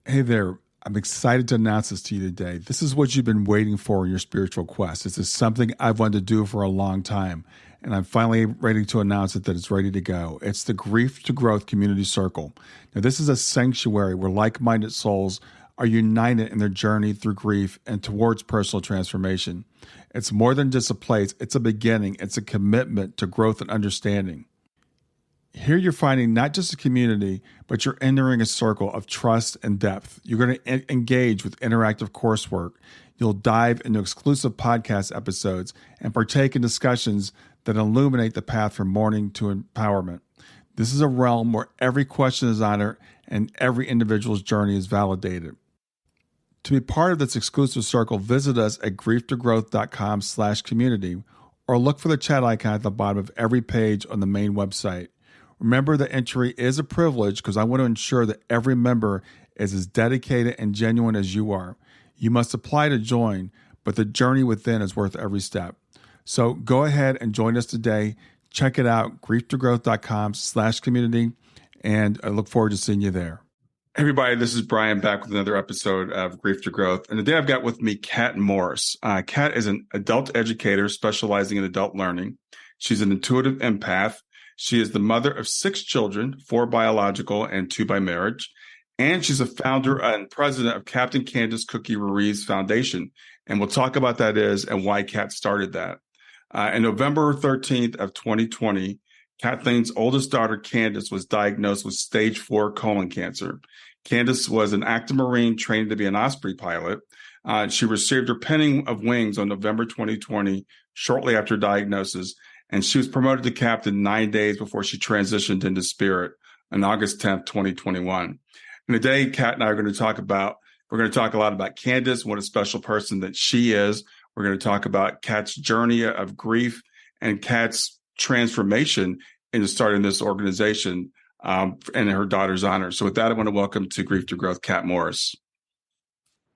Hey there. I'm excited to announce this to you today. This is what you've been waiting for in your spiritual quest. This is something I've wanted to do for a long time, and I'm finally ready to announce it that it's ready to go. It's the Grief to Growth Community Circle. Now, this is a sanctuary where like-minded souls are united in their journey through grief and towards personal transformation. It's more than just a place. It's a beginning. It's a commitment to growth and understanding. Here you're finding not just a community, but you're entering a circle of trust and depth. You're going to engage with interactive coursework. You'll dive into exclusive podcast episodes and partake in discussions that illuminate the path from mourning to empowerment. This is a realm where every question is honored and every individual's journey is validated. To be part of this exclusive circle, visit us at grieftogrowth.com/community or look for the chat icon at the bottom of every page on the main website. Remember that entry is a privilege because I want to ensure that every member is as dedicated and genuine as you are. You must apply to join, but the journey within is worth every step. So go ahead and join us today. Check it out, grieftogrowth.com/community, and I look forward to seeing you there. Everybody, this is Brian back with another episode of Grief to Growth. And today I've got with me Kat Morris. Kat is an adult educator specializing in adult learning. She's an intuitive empath. She is the mother of 6 children, 4 biological and 2 by marriage. And she's a founder and president of Captain Kandis Cookie Ruiz Foundation. And we'll talk about that is and why Kat started that. On November 13th of 2020, Kathleen's oldest daughter, Kandis, was diagnosed with stage 4 colon cancer. Kandis was an active Marine trained to be an Osprey pilot. She received her pinning of wings on November 2020, shortly after diagnosis. And she was promoted to captain 9 days before she transitioned into spirit on August 10th, 2021. And today, Kat and I are going to talk a lot about Kandis, what a special person that she is. We're going to talk about Kat's journey of grief and Kat's transformation into starting this organization in her daughter's honor. So with that, I want to welcome to Grief to Growth, Kat Morris.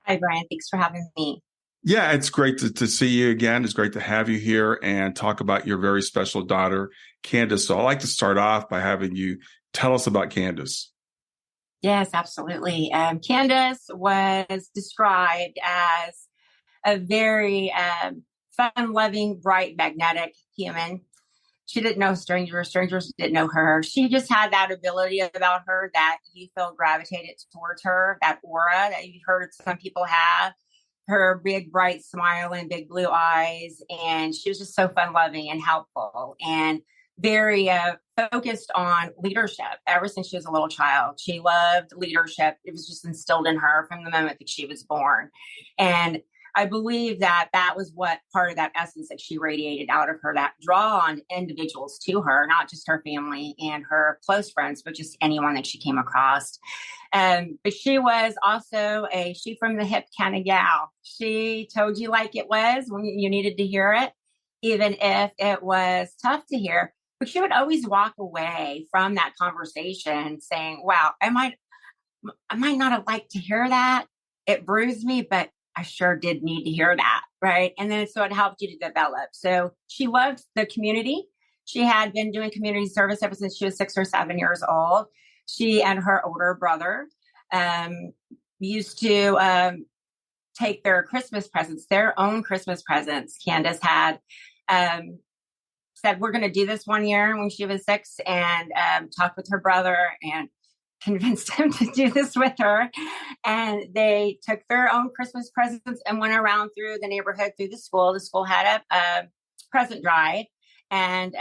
Hi, Brian. Thanks for having me. Yeah, it's great to see you again. It's great to have you here and talk about your very special daughter, Kandis. So I'd like to start off by having you tell us about Kandis. Yes, absolutely. Kandis was described as a very fun-loving, bright, magnetic human. She didn't know strangers. Strangers didn't know her. She just had that ability about her that you felt gravitated towards her, that aura that you've heard some people have. Her big, bright smile and big blue eyes. And she was just so fun-loving and helpful and very focused on leadership ever since she was a little child. She loved leadership. It was just instilled in her from the moment that she was born. And I believe that was what part of that essence that she radiated out of her, that draw on individuals to her, not just her family and her close friends, but just anyone that she came across. But she was also a shoot from the hip kind of gal. She told you like it was when you needed to hear it, even if it was tough to hear. But she would always walk away from that conversation saying, wow, I might not have liked to hear that. It bruised me, but I sure did need to hear that, right? And then so it helped you to develop. So she loved the community. She had been doing community service ever since she was 6 or 7 years old. She and her older brother used to take their Christmas presents, their own Christmas presents. Kandis had said, we're going to do this one year when she was 6 and talked with her brother and convinced him to do this with her. And they took their own Christmas presents and went around through the neighborhood, through the school. The school had a present drive and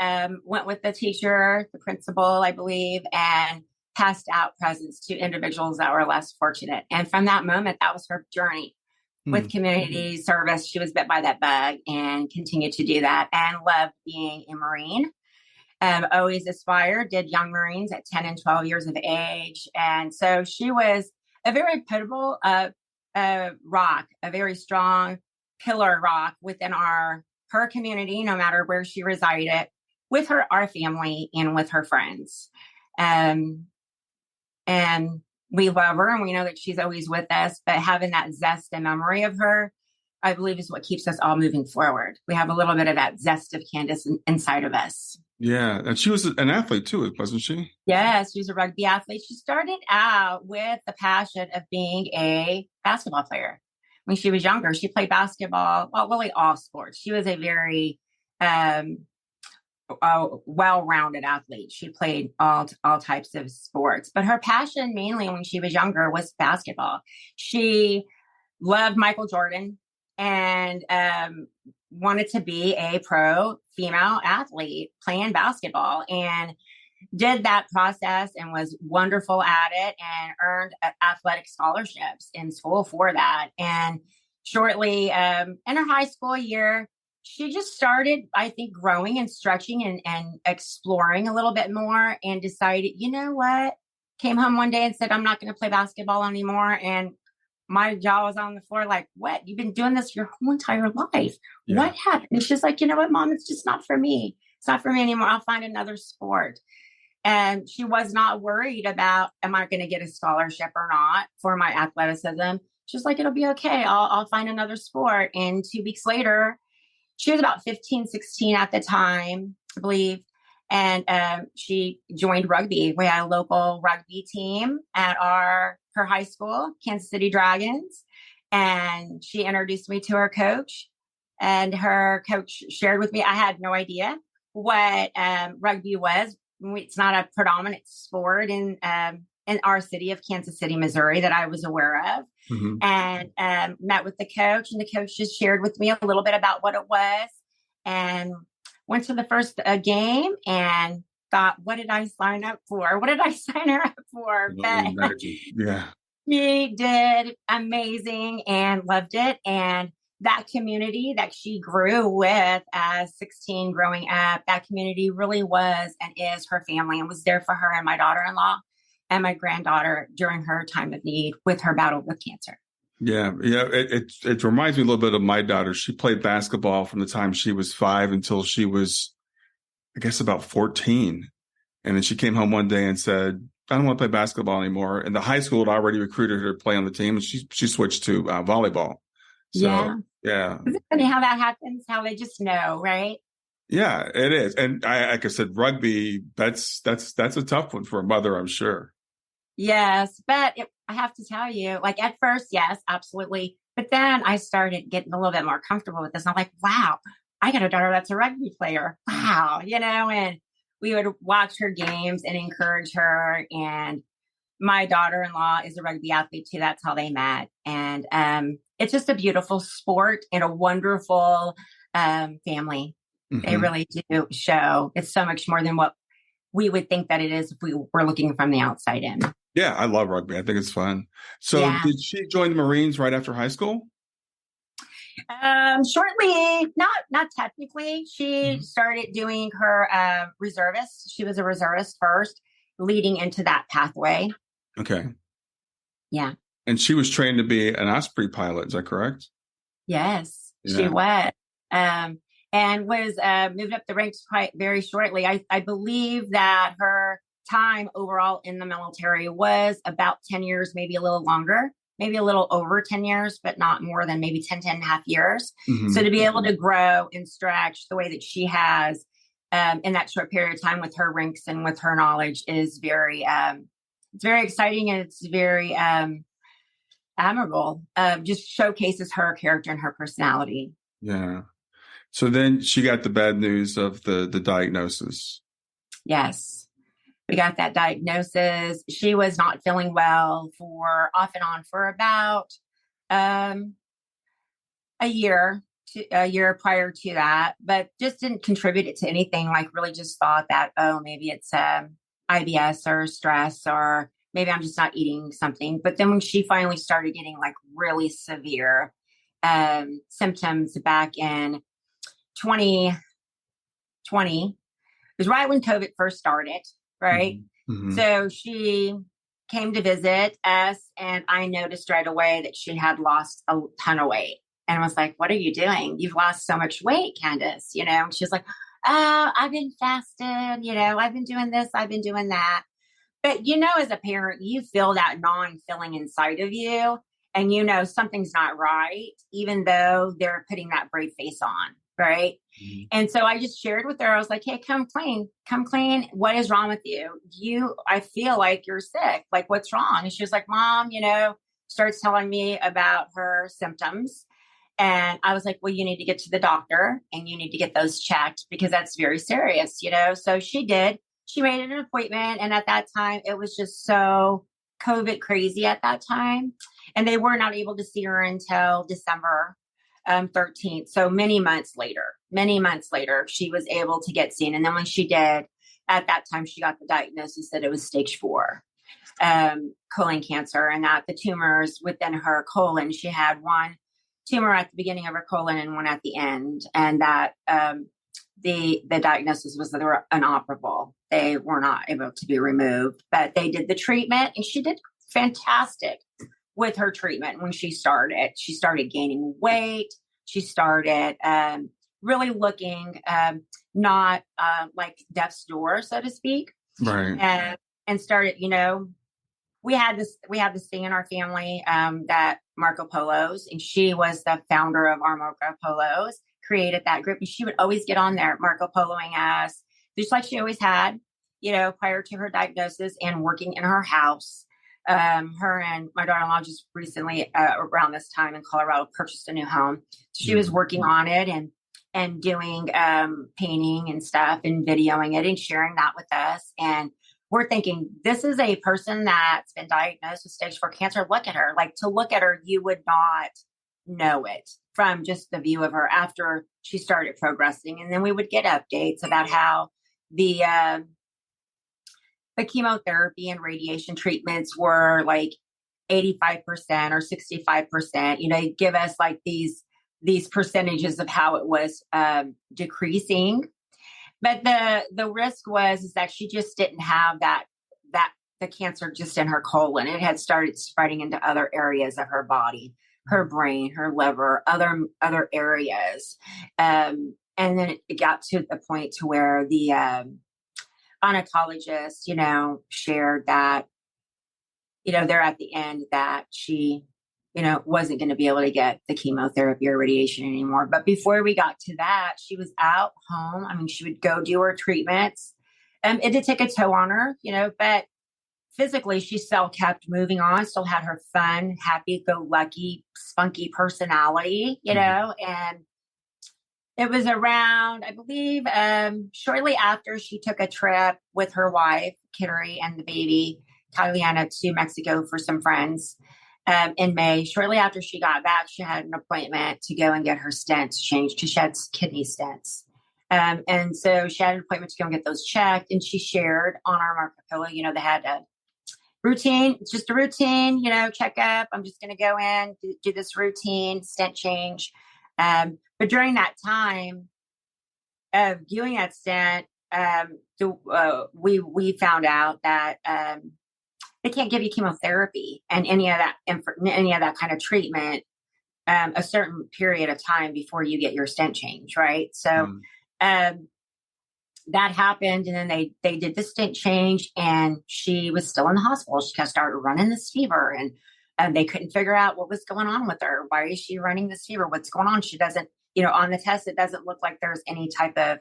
went with the teacher, the principal, I believe, and passed out presents to individuals that were less fortunate. And from that moment, that was her journey with community service. She was bit by that bug and continued to do that and loved being a Marine. Always aspired, did young Marines at 10 and 12 years of age. And so she was a very pivotal rock, a very strong pillar rock within her community, no matter where she resided, with our family and with her friends. And we love her and we know that she's always with us, but having that zest and memory of her, I believe, is what keeps us all moving forward. We have a little bit of that zest of Kandis inside of us. Yeah. And she was an athlete too, wasn't she? Yes, she was a rugby athlete. She started out with the passion of being a basketball player. When she was younger, she played basketball, well, really all sports. She was a very um, well-rounded athlete. She played all types of sports, but her passion mainly when she was younger was basketball. She loved Michael Jordan and wanted to be a pro female athlete playing basketball, and did that process and was wonderful at it and earned athletic scholarships in school for that. And shortly in her high school year, she just started, I think, growing and stretching and exploring a little bit more, and decided, you know what? Came home one day and said, I'm not going to play basketball anymore. And my jaw was on the floor, like, what? You've been doing this your whole entire life. Yeah. What happened? And she's like, you know what, Mom, it's just not for me. It's not for me anymore. I'll find another sport. And she was not worried about, am I going to get a scholarship or not for my athleticism? She's like, it'll be okay. I'll find another sport. And 2 weeks later, she was about 15, 16 at the time, I believe. And she joined rugby. We had a local rugby team at her high school, Kansas City Dragons. And she introduced me to her coach. And her coach shared with me, I had no idea what rugby was. It's not a predominant sport in our city of Kansas City, Missouri, that I was aware of. Mm-hmm. And met with the coach, and the coach just shared with me a little bit about what it was, and went to the first game and thought, what did I sign up for? What did I sign her up for? But yeah, she did amazing and loved it. And that community that she grew with as 16 growing up, that community really was and is her family, and was there for her and my daughter-in-law and my granddaughter during her time of need with her battle with cancer. Yeah. It reminds me a little bit of my daughter. She played basketball from the time she was 5 until she was, I guess, about 14. And then she came home one day and said, I don't want to play basketball anymore. And the high school had already recruited her to play on the team, and she switched to volleyball. So, yeah. Isn't it funny how that happens? How they just know, right? Yeah, it is. And like I said, rugby, that's a tough one for a mother, I'm sure. Yes, but I have to tell you, like at first, yes, absolutely. But then I started getting a little bit more comfortable with this. I'm like, wow, I got a daughter that's a rugby player. Wow, and we would watch her games and encourage her. And my daughter-in-law is a rugby athlete too. That's how they met. And it's just a beautiful sport and a wonderful family. Mm-hmm. They really do show it's so much more than what we would think that it is if we were looking from the outside in. Yeah, I love rugby. I think it's fun. So did she join the Marines right after high school? Shortly, not technically. She started doing her reservist. She was a reservist first, leading into that pathway. Okay. Yeah. And she was trained to be an Osprey pilot. Is that correct? Yes, she was. And was moved up the ranks quite very shortly. I believe that her time overall in the military was about 10 years, maybe a little longer, maybe a little over 10 years, but not more than maybe 10 and a half years. Mm-hmm. So to be able to grow and stretch the way that she has in that short period of time with her ranks and with her knowledge is very, it's very exciting, and it's very admirable. Just showcases her character and her personality. Yeah. So then she got the bad news of the diagnosis. Yes. We got that diagnosis. She was not feeling well for off and on for about a year prior to that, but just didn't contribute it to anything. Like really just thought that, maybe it's IBS or stress, or maybe I'm just not eating something. But then when she finally started getting like really severe symptoms back in 2020, it was right when COVID first started. Right. Mm-hmm. So she came to visit us, and I noticed right away that she had lost a ton of weight, and I was like, what are you doing? You've lost so much weight, Kandis, and she's like, oh, I've been fasting, I've been doing this, I've been doing that. But, as a parent, you feel that gnawing feeling inside of you, and something's not right, even though they're putting that brave face on. right? Mhm. And so I just shared with her. I was like, hey, come clean. What is wrong with you? I feel like you're sick. Like, what's wrong? And she was like, Mom, starts telling me about her symptoms. And I was like, well, you need to get to the doctor and you need to get those checked because that's very serious, So she did. She made an appointment. And at that time, it was just so COVID crazy at that time. And they were not able to see her until December 13th. So many months later, she was able to get seen. And then when she did, at that time, she got the diagnosis that it was stage 4 colon cancer, and that the tumors within her colon, she had one tumor at the beginning of her colon and one at the end. And that the diagnosis was that they were inoperable. They were not able to be removed, but they did the treatment and she did fantastic with her treatment. When she started gaining weight. She started really looking not like death's door, so to speak. Right. And started, we had this thing in our family that Marco Polo's, and she was the founder of our Marco Polo's, created that group. And she would always get on there, Marco Poloing us, just like she always had, prior to her diagnosis, and working in her house. Her and my daughter-in-law just recently, around this time in Colorado, purchased a new home. So she was working on it and doing painting and stuff and videoing it and sharing that with us. And we're thinking, this is a person that's been diagnosed with stage 4 cancer. Look at her. Like, to look at her, you would not know it from just the view of her after she started progressing. And then we would get updates about how the chemotherapy and radiation treatments were like 85% or 65%, give us like these percentages of how it was decreasing. But the risk is that she just didn't have that the cancer just in her colon. It had started spreading into other areas of her body, her brain, her liver, other areas. And then it got to the point to where the oncologist, shared that, they're at the end that she, wasn't going to be able to get the chemotherapy or radiation anymore. But before we got to that, she was out home. I mean, she would go do her treatments. It did take a toll on her, but physically she still kept moving on, still had her fun, happy-go-lucky, spunky personality, and it was around, I believe, shortly after she took a trip with her wife, Kittery, and the baby, Kyliana, to Mexico for some friends in May. Shortly after she got back, she had an appointment to go and get her stents changed because she had kidney stents. And so she had an appointment to go and get those checked. And she shared on our Marco Polo, they had a routine. It's just a routine, checkup. I'm just going to go in, do this routine stent change. But during that time of doing that stent, we found out that they can't give you chemotherapy and any of that kind of treatment a certain period of time before you get your stent change, right? So that happened, and then they did the stent change, and she was still in the hospital. She started running this fever, and they couldn't figure out what was going on with her. Why is she running this fever? What's going on? She doesn't, on the test, it doesn't look like there's any type of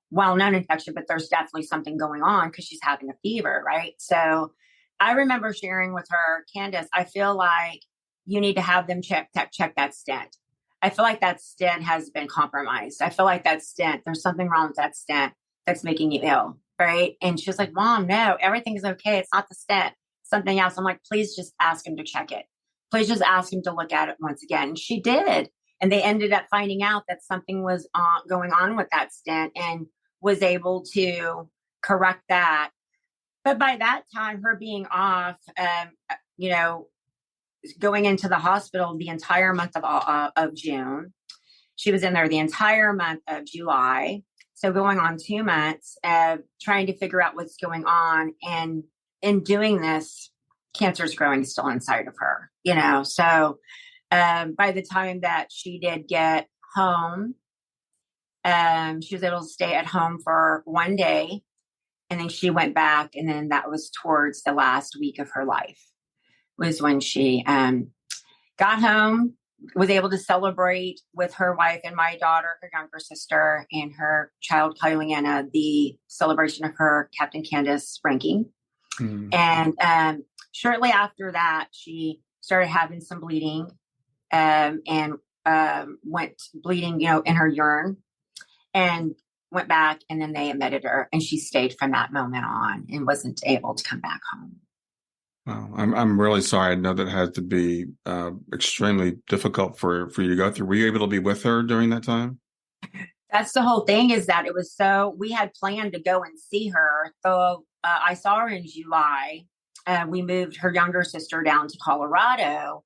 well-known infection, but there's definitely something going on because she's having a fever, right? So I remember sharing with her, Kandis, I feel like you need to have them check that stent. I feel like that stent has been compromised. I feel like that stent, there's something wrong with that stent that's making you ill, right? And she was like, Mom, no, everything's okay. It's not the stent, something else. I'm like, please just ask him to check it. Please just ask him to look at it once again. And she did. And they ended up finding out that something was going on with that stent and was able to correct that. But by that time, her being off, going into the hospital the entire month of June. She was in there the entire month of July. So going on 2 months of trying to figure out what's going on. And in doing this, cancer's growing still inside of her, So by the time that she did get home, she was able to stay at home for 1 day. And then she went back. And then that was towards the last week of her life was when she got home, was able to celebrate with her wife and my daughter, her younger sister, and her child, Kyliana, the celebration of her Captain Kandis ranking. Mm. And shortly after that, she started having some bleeding and went bleeding, in her urine, and went back, and then they admitted her, and she stayed from that moment on and wasn't able to come back home. Wow. I'm really sorry. I know that had to be extremely difficult for you to go through. Were you able to be with her during that time? That's the whole thing, is that it was we had planned to go and see her. So I saw her in July. We moved her younger sister down to Colorado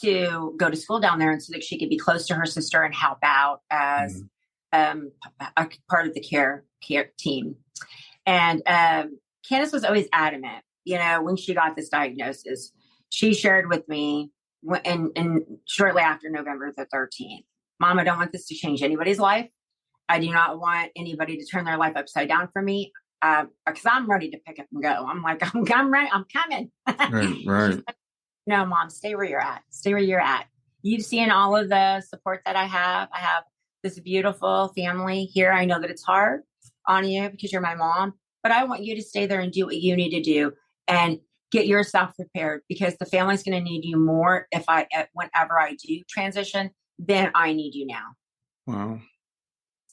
to go to school down there, and so that she could be close to her sister and help out as a part of the care team. And Kandis was always adamant, when she got this diagnosis. She shared with me and shortly after November the 13th, Mom, I don't want this to change anybody's life. I do not want anybody to turn their life upside down for me, because I'm ready to pick up and go. I'm like, I'm ready. I'm coming. Right. Like, no, Mom, stay where you're at. Stay where you're at. You've seen all of the support that I have. I have this beautiful family here. I know that it's hard on you because you're my mom, but I want you to stay there and do what you need to do and get yourself prepared, because the family's going to need you more whenever I do transition than I need you now. Wow.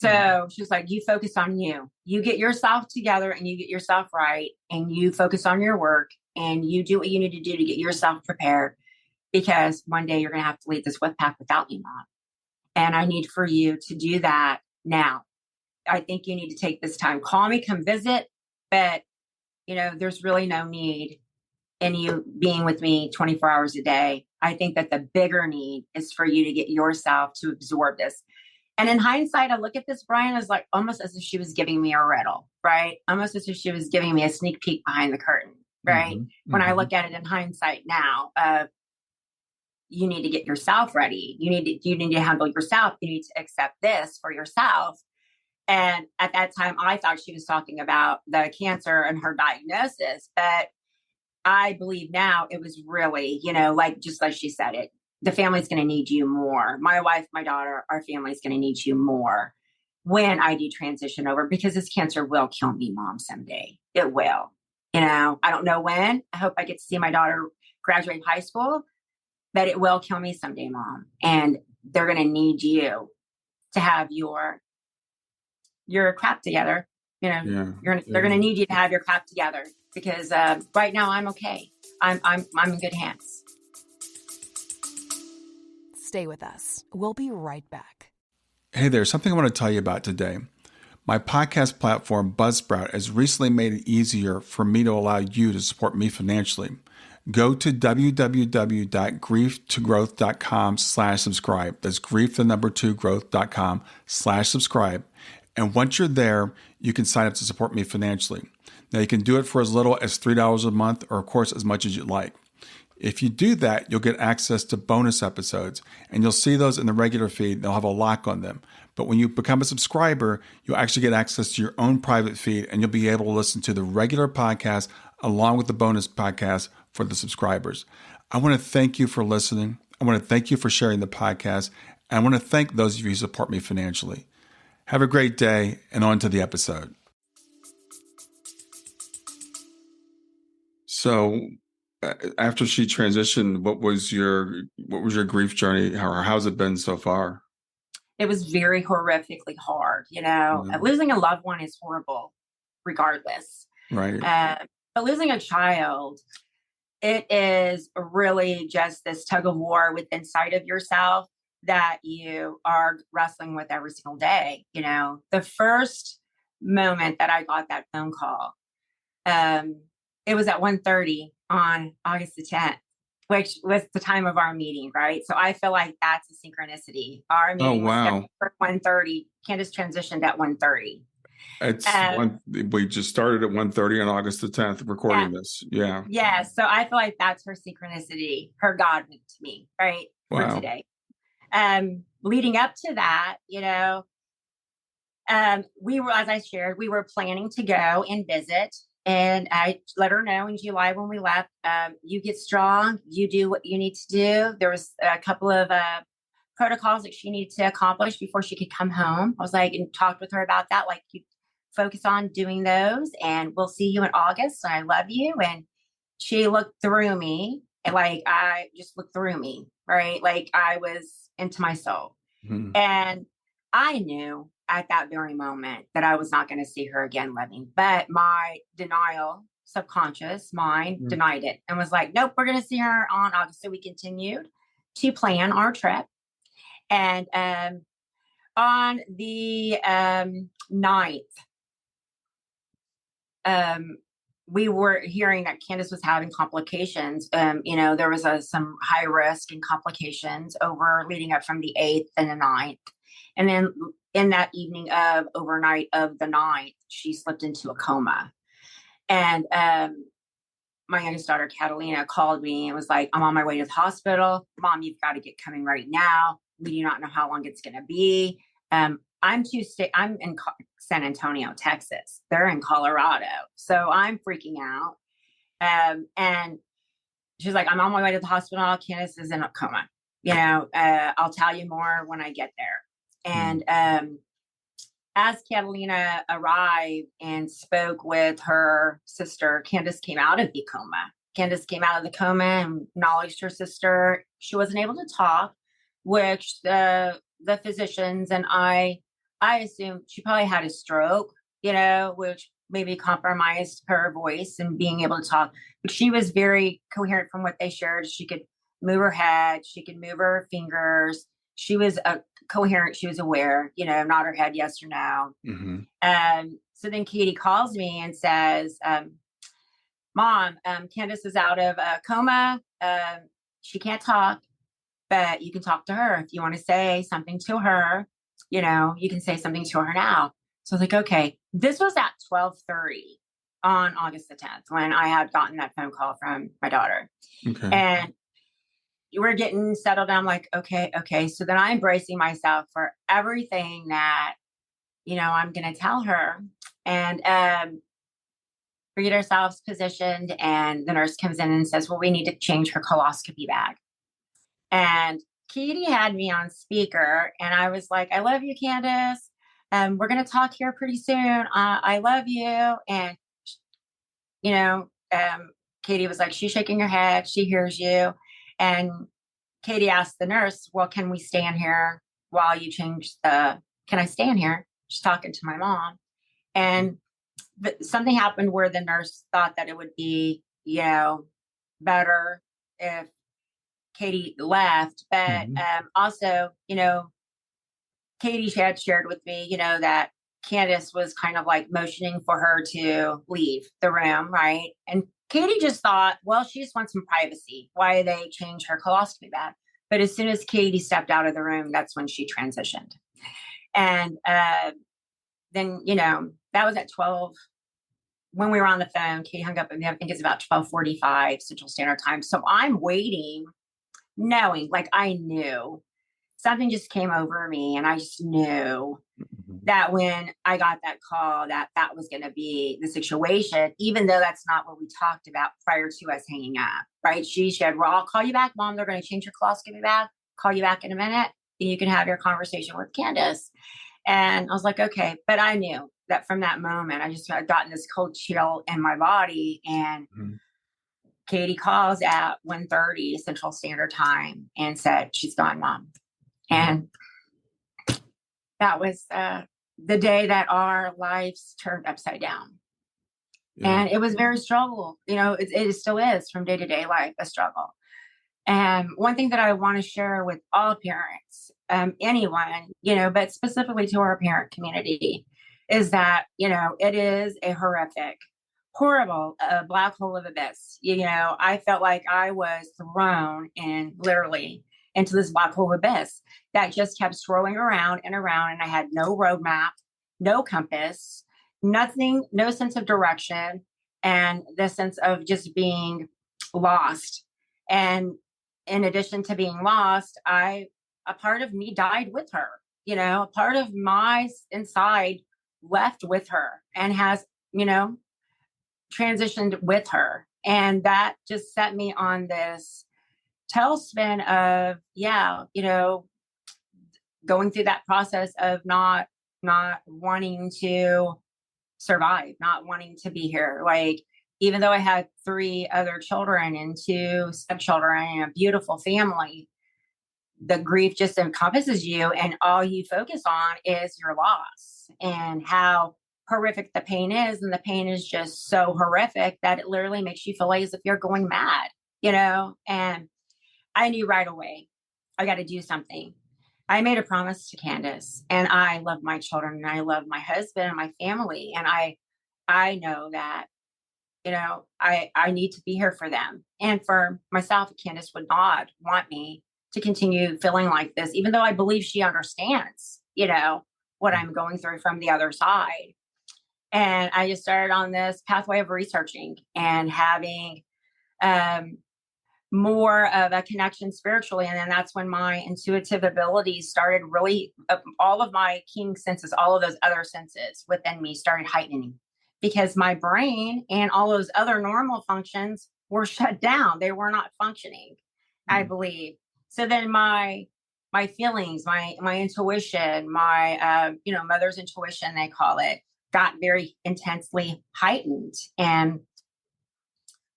So she was like, you focus on you. You get yourself together and you get yourself right, and you focus on your work and you do what you need to do to get yourself prepared, because one day you're going to have to leave this whip pack without you, Mom. And I need for you to do that now. I think you need to take this time. Call me, come visit. But, there's really no need in you being with me 24 hours a day. I think that the bigger need is for you to get yourself to absorb this. And in hindsight, I look at this, Brian, as like almost as if she was giving me a riddle, right? Almost as if she was giving me a sneak peek behind the curtain, right? Mm-hmm. When I look at it in hindsight now, you need to get yourself ready. You need to handle yourself. You need to accept this for yourself. And at that time, I thought she was talking about the cancer and her diagnosis, but I believe now it was really, just like she said it, the family's going to need you more. My wife, my daughter, our family's going to need you more when I do transition over, because this cancer will kill me, Mom, someday. It will. I don't know when. I hope I get to see my daughter graduate high school, but it will kill me someday, Mom. And they're going to need you to have your crap together. They're going to need you to have your crap together, because right now I'm okay. I'm in good hands. Stay with us. We'll be right back. Hey there, something I want to tell you about today. My podcast platform, Buzzsprout, has recently made it easier for me to allow you to support me financially. Go to www.grieftogrowth.com/subscribe. That's grief2growth.com/subscribe. And once you're there, you can sign up to support me financially. Now, you can do it for as little as $3 a month, or of course, as much as you'd like. If you do that, you'll get access to bonus episodes, and you'll see those in the regular feed. They'll have a lock on them. But when you become a subscriber, you'll actually get access to your own private feed, and you'll be able to listen to the regular podcast along with the bonus podcast for the subscribers. I want to thank you for listening. I want to thank you for sharing the podcast. And I want to thank those of you who support me financially. Have a great day, and on to the episode. So, after she transitioned, what was your grief journey, or how's it been so far? It was very horrifically hard. Losing a loved one is horrible, regardless. Right. But losing a child, it is really just this tug of war with inside of yourself that you are wrestling with every single day. The first moment that I got that phone call, it was at 1:30 on August the 10th, which was the time of our meeting, right? So I feel like that's a synchronicity. Our meeting was set for 1:30. Kandis transitioned at 1:30. We just started at 1:30 on August the 10th recording this. Yeah. Yeah. So I feel like that's her synchronicity, her God went to me, right? Wow. For today. Leading up to that, we were, as I shared, we were planning to go and visit, and I let her know in July when we left, you get strong, you do what you need to do. There was a couple of protocols that she needed to accomplish before she could come home. I was like, and talked with her about that. Like, you focus on doing those, and we'll see you in August. And I love you. And she looked through me, and like, I just looked through me, right? Like, I was into my soul. Mm-hmm. And I knew at that very moment that I was not going to see her again living, but my denial, subconscious mind, denied it and was like, nope, we're going to see her on August. So we continued to plan our trip. And on the 9th, we were hearing that Kandis was having complications. There was some high risk and complications over leading up from the 8th and the 9th. And then in that evening of overnight of the 9th, she slipped into a coma. And my youngest daughter, Catalina, called me and was like, I'm on my way to the hospital. Mom, you've got to get coming right now. We do not know how long it's going to be. I'm in San Antonio, Texas. They're in Colorado. So I'm freaking out. And she's like, I'm on my way to the hospital. Kandis is in a coma. I'll tell you more when I get there. And as Catalina arrived and spoke with her sister, Kandis came out of the coma. Kandis came out of the coma and acknowledged her sister. She wasn't able to talk, which the physicians and I assumed she probably had a stroke, which maybe compromised her voice and being able to talk. But she was very coherent from what they shared. She could move her head. She could move her fingers. She was coherent. She was aware, nod her head yes or no. Mm-hmm. So then Katie calls me and says, Mom, Kandis is out of a coma. She can't talk, but you can talk to her. If you want to say something to her, you can say something to her now. So I was like, okay, this was at 12:30 on August the 10th when I had gotten that phone call from my daughter. Okay. And we're getting settled down. I'm like, okay. So then I'm bracing myself for everything that, I'm going to tell her. And we get ourselves positioned, and the nurse comes in and says, well, we need to change her coloscopy bag. And Katie had me on speaker, and I was like, I love you, Kandis. We're going to talk here pretty soon. I love you. And, Katie was like, she's shaking her head. She hears you. And Katie asked the nurse, well, can we stand here while you change can I stand here? She's talking to my mom. And something happened where the nurse thought that it would be, better if Katie left. But also, Katie had shared with me, that Kandis was kind of like motioning for her to leave the room, right? And Katie just thought, well, she just wants some privacy. Why they change her coloscopy bag? But as soon as Katie stepped out of the room, that's when she transitioned. And then, that was at 12. When we were on the phone, Katie hung up, and I think it's about 12:45 Central Standard Time. So I'm waiting, knowing, like, I knew something just came over me, and I just knew that when I got that call, that was going to be the situation, even though that's not what we talked about prior to us hanging up, right? She said, well, I'll call you back, Mom. They're going to change your coloscopy bag. Call you back in a minute, and you can have your conversation with Kandis. And I was like, okay. But I knew that from that moment, I just had gotten this cold chill in my body. And Katie calls at 1:30 Central Standard Time and said, she's gone, Mom. And that was the day that our lives turned upside down. Yeah. And it was very struggle. It still is from day to day life, a struggle. And one thing that I want to share with all parents, anyone, but specifically to our parent community, is that, it is a horrible black hole of abyss. I felt like I was thrown literally into this black hole abyss that just kept swirling around and around. And I had no roadmap, no compass, nothing, no sense of direction, and the sense of just being lost. And in addition to being lost, a part of me died with her. A part of my inside left with her and has, transitioned with her. And that just set me on this tailspin of, going through that process of not wanting to survive, not wanting to be here. Like, even though I had 3 other children and 2 stepchildren and a beautiful family, the grief just encompasses you, and all you focus on is your loss and how horrific the pain is. And the pain is just so horrific that it literally makes you feel like as if you're going mad, and I knew right away, I got to do something. I made a promise to Kandis, and I love my children, and I love my husband and my family. And I know that, I need to be here for them and for myself. Kandis would not want me to continue feeling like this, even though I believe she understands, what I'm going through from the other side. And I just started on this pathway of researching and having more of a connection spiritually. And then that's when my intuitive abilities started really, all of my keen senses, all of those other senses within me started heightening, because my brain and all those other normal functions were shut down. They were not functioning, I believe. So then my feelings, my intuition, my, mother's intuition, they call it, got very intensely heightened. And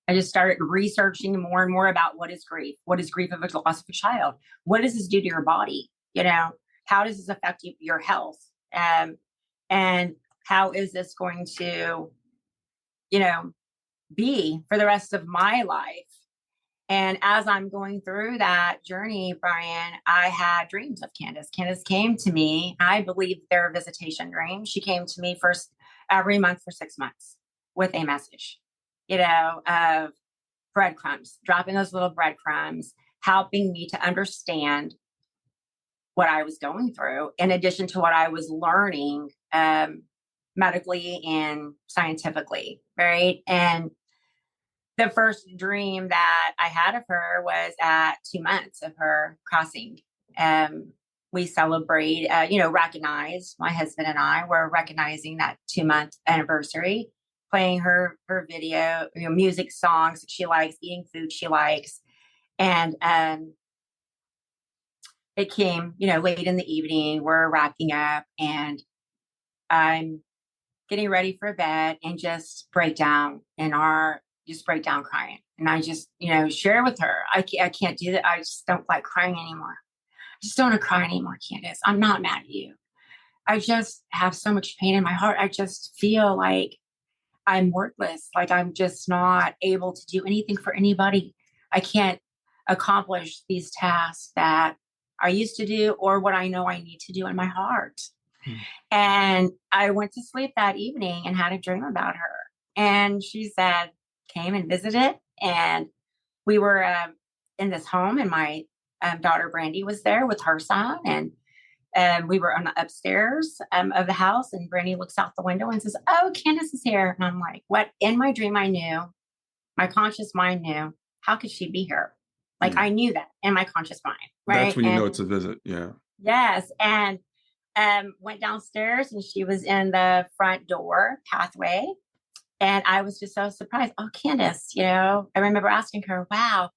I just started researching more and more about what is grief of a loss of a child. What does this do to your body? How does this affect your health? And how is this going to, be for the rest of my life? And as I'm going through that journey, Brian, I had dreams of Kandis. Kandis came to me. I believe they're visitation dreams. She came to me every month for 6 months with a message, of breadcrumbs, dropping those little breadcrumbs, helping me to understand what I was going through, in addition to what I was learning medically and scientifically, right? And the first dream that I had of her was at 2 months of her crossing. We celebrate, recognize, my husband and I were recognizing that 2-month anniversary, playing her video, music, songs that she likes, eating food she likes. And it came, late in the evening, we're wrapping up, and I'm getting ready for bed and just break down crying. And I just, share with her, I can't do that. I just don't like crying anymore. I just don't want to cry anymore, Kandis. I'm not mad at you. I just have so much pain in my heart. I just feel like I'm worthless. Like I'm just not able to do anything for anybody. I can't accomplish these tasks that I used to do, or what I know I need to do in my heart. And I went to sleep that evening and had a dream about her. And she came and visited, and we were in this home, and my daughter Brandy was there with her son, and we were on the upstairs of the house, and Brandy looks out the window and says, "Oh, Kandis is here." And I'm like, what? In my dream, I knew, my conscious mind knew, how could she be here? Like I knew that in my conscious mind, right? That's when you know it's a visit. Yeah. Yes. And went downstairs, and she was in the front door pathway. And I was just so surprised. Oh, Kandis, I remember asking her, wow,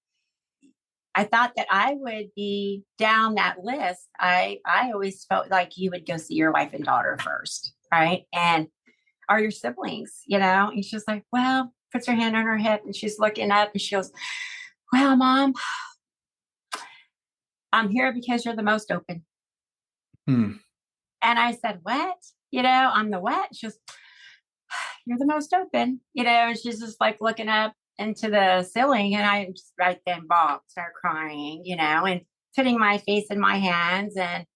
I thought that I would be down that list. I always felt like you would go see your wife and daughter first, right? And are your siblings, And she's like, well, puts her hand on her hip, and she's looking up, and she goes, well, Mom, I'm here because you're the most open. And I said, what? I'm the what? She goes, you're the most open, and she's just like looking up into the ceiling. And I just right then start crying, and putting my face in my hands and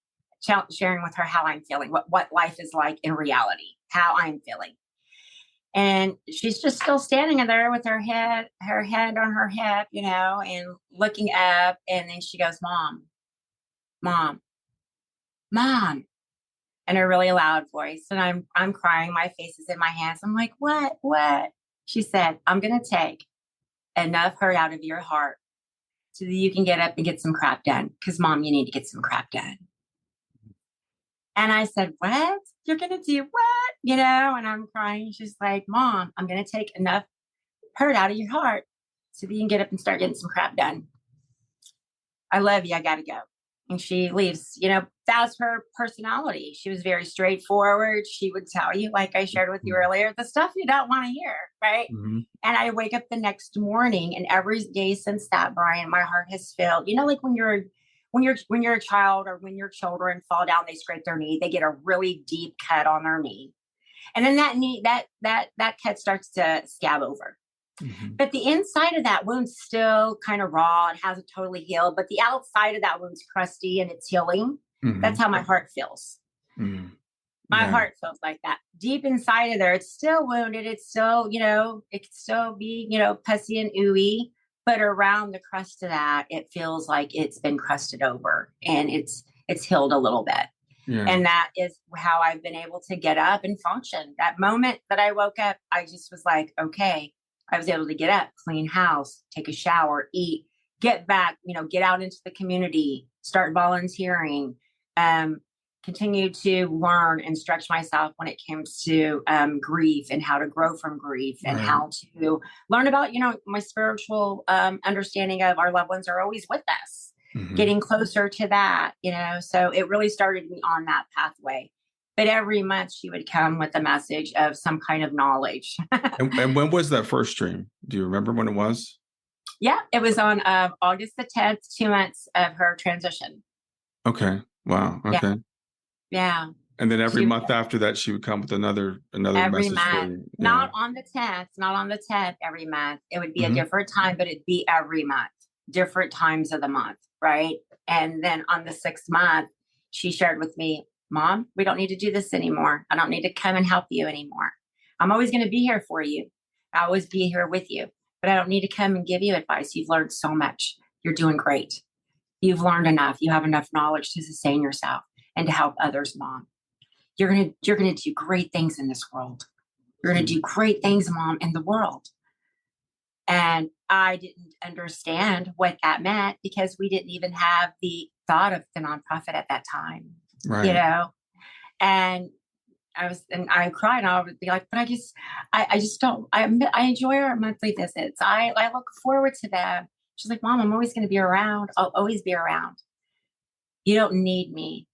sharing with her how I'm feeling, what life is like in reality, how I'm feeling. And she's just still standing there with her head on her hip, and looking up. And then she goes, Mom, in a really loud voice. And I'm crying. My face is in my hands. I'm like, what? She said, I'm going to take enough hurt out of your heart so that you can get up and get some crap done. Because, Mom, you need to get some crap done. And I said, what? You're going to do what? And I'm crying. She's like, Mom, I'm going to take enough hurt out of your heart so that you can get up and start getting some crap done. I love you. I got to go. and she leaves. That's her personality. She was very straightforward. She would tell you, like I shared with you earlier, the stuff you don't want to hear, right? Mm-hmm. And I wake up the next morning, and every day since that, Brian, my heart has filled. Like when you're a child, or when your children fall down, they scrape their knee, they get a really deep cut on their knee, and then that cut starts to scab over. Mm-hmm. But the inside of that wound's still kind of raw. It hasn't totally healed, but the outside of that wound's crusty and it's healing. Mm-hmm. That's how my heart feels. Mm-hmm. My heart feels like that. Deep inside of there, it's still wounded. It's still, it could still be, pussy and ooey, but around the crust of that, it feels like it's been crusted over and it's healed a little bit. Yeah. And that is how I've been able to get up and function. That moment that I woke up, I just was like, okay, I was able to get up, clean house, take a shower, eat, get back, get out into the community, start volunteering, continue to learn and stretch myself when it comes to grief and how to grow from grief and how to learn about, my spiritual understanding of our loved ones are always with us, getting closer to that, so it really started me on that pathway. But every month she would come with a message of some kind of knowledge. And when was that first dream? Do you remember when it was? Yeah, it was on August the 10th, 2 months of her transition. Okay. Wow. Okay. Yeah. And then every month after that, she would come with another every message month. for you. Yeah. Not on the 10th, every month. It would be a different time, but it'd be every month, different times of the month, right? And then on the 6th month, she shared with me, Mom, we don't need to do this anymore. I don't need to come and help you anymore. I'm always going to be here for you. I'll always be here with you, but I don't need to come and give you advice. You've learned so much. You're doing great. You've learned enough. You have enough knowledge to sustain yourself and to help others, Mom. You're going to do great things in this world. You're going to do great things, Mom, in the world. And I didn't understand what that meant because we didn't even have the thought of the nonprofit at that time. Right. And I cried and I would be like, but I just don't, I enjoy our monthly visits. I look forward to them. She's like, Mom, I'm always going to be around. I'll always be around. You don't need me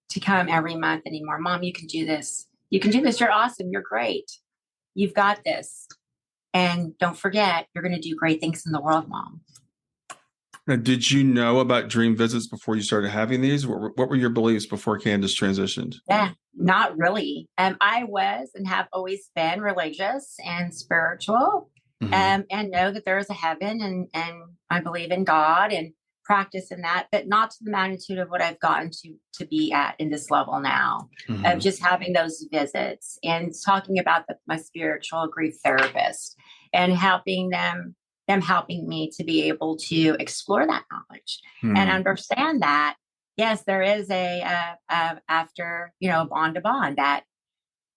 to come every month anymore. Mom, you can do this. You can do this. You're awesome. You're great. You've got this. And don't forget, you're going to do great things in the world, Mom. Now, did you know about dream visits before you started having these? What were your beliefs before Kandis transitioned? Yeah, not really. I was and have always been religious and spiritual, and know that there is a heaven, and I believe in God and practice in that, but not to the magnitude of what I've gotten to be at in this level now, of just having those visits and talking about my spiritual grief therapist and helping them helping me to be able to explore that knowledge and understand that, yes, there is after, bond to bond, that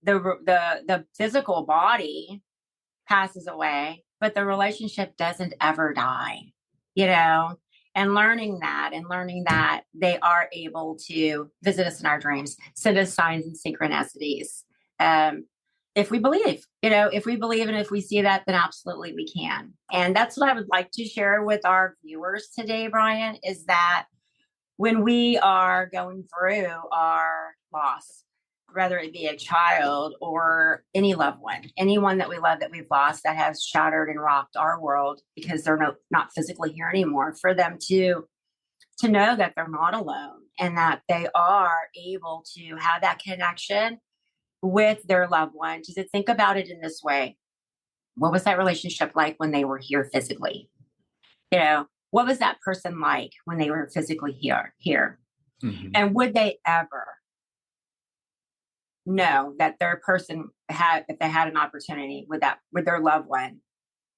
the physical body passes away, but the relationship doesn't ever die, and learning that they are able to visit us in our dreams, send us signs and synchronicities. If we believe, and if we see that, then absolutely we can. And that's what I would like to share with our viewers today, Brian, is that when we are going through our loss, whether it be a child or any loved one, anyone that we love that we've lost that has shattered and rocked our world because they're not physically here anymore, for them to know that they're not alone and that they are able to have that connection with their loved one. Just to think about it in this way. What was that relationship like when they were here physically? What was that person like when they were physically here? And would they ever know that their person if they had an opportunity with their loved one,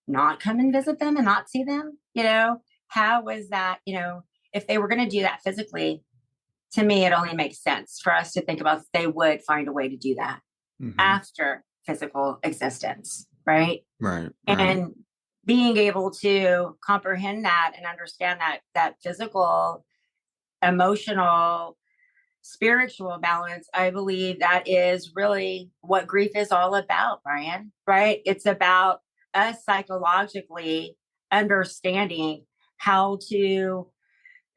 not come and visit them and not see them? How was that? If they were going to do that physically, to me, it only makes sense for us to think about they would find a way to do that after physical existence, right? Right. And being able to comprehend that and understand that physical, emotional, spiritual balance, I believe that is really what grief is all about, Brian, right? It's about us psychologically understanding how to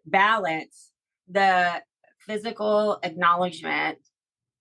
balance the physical acknowledgement,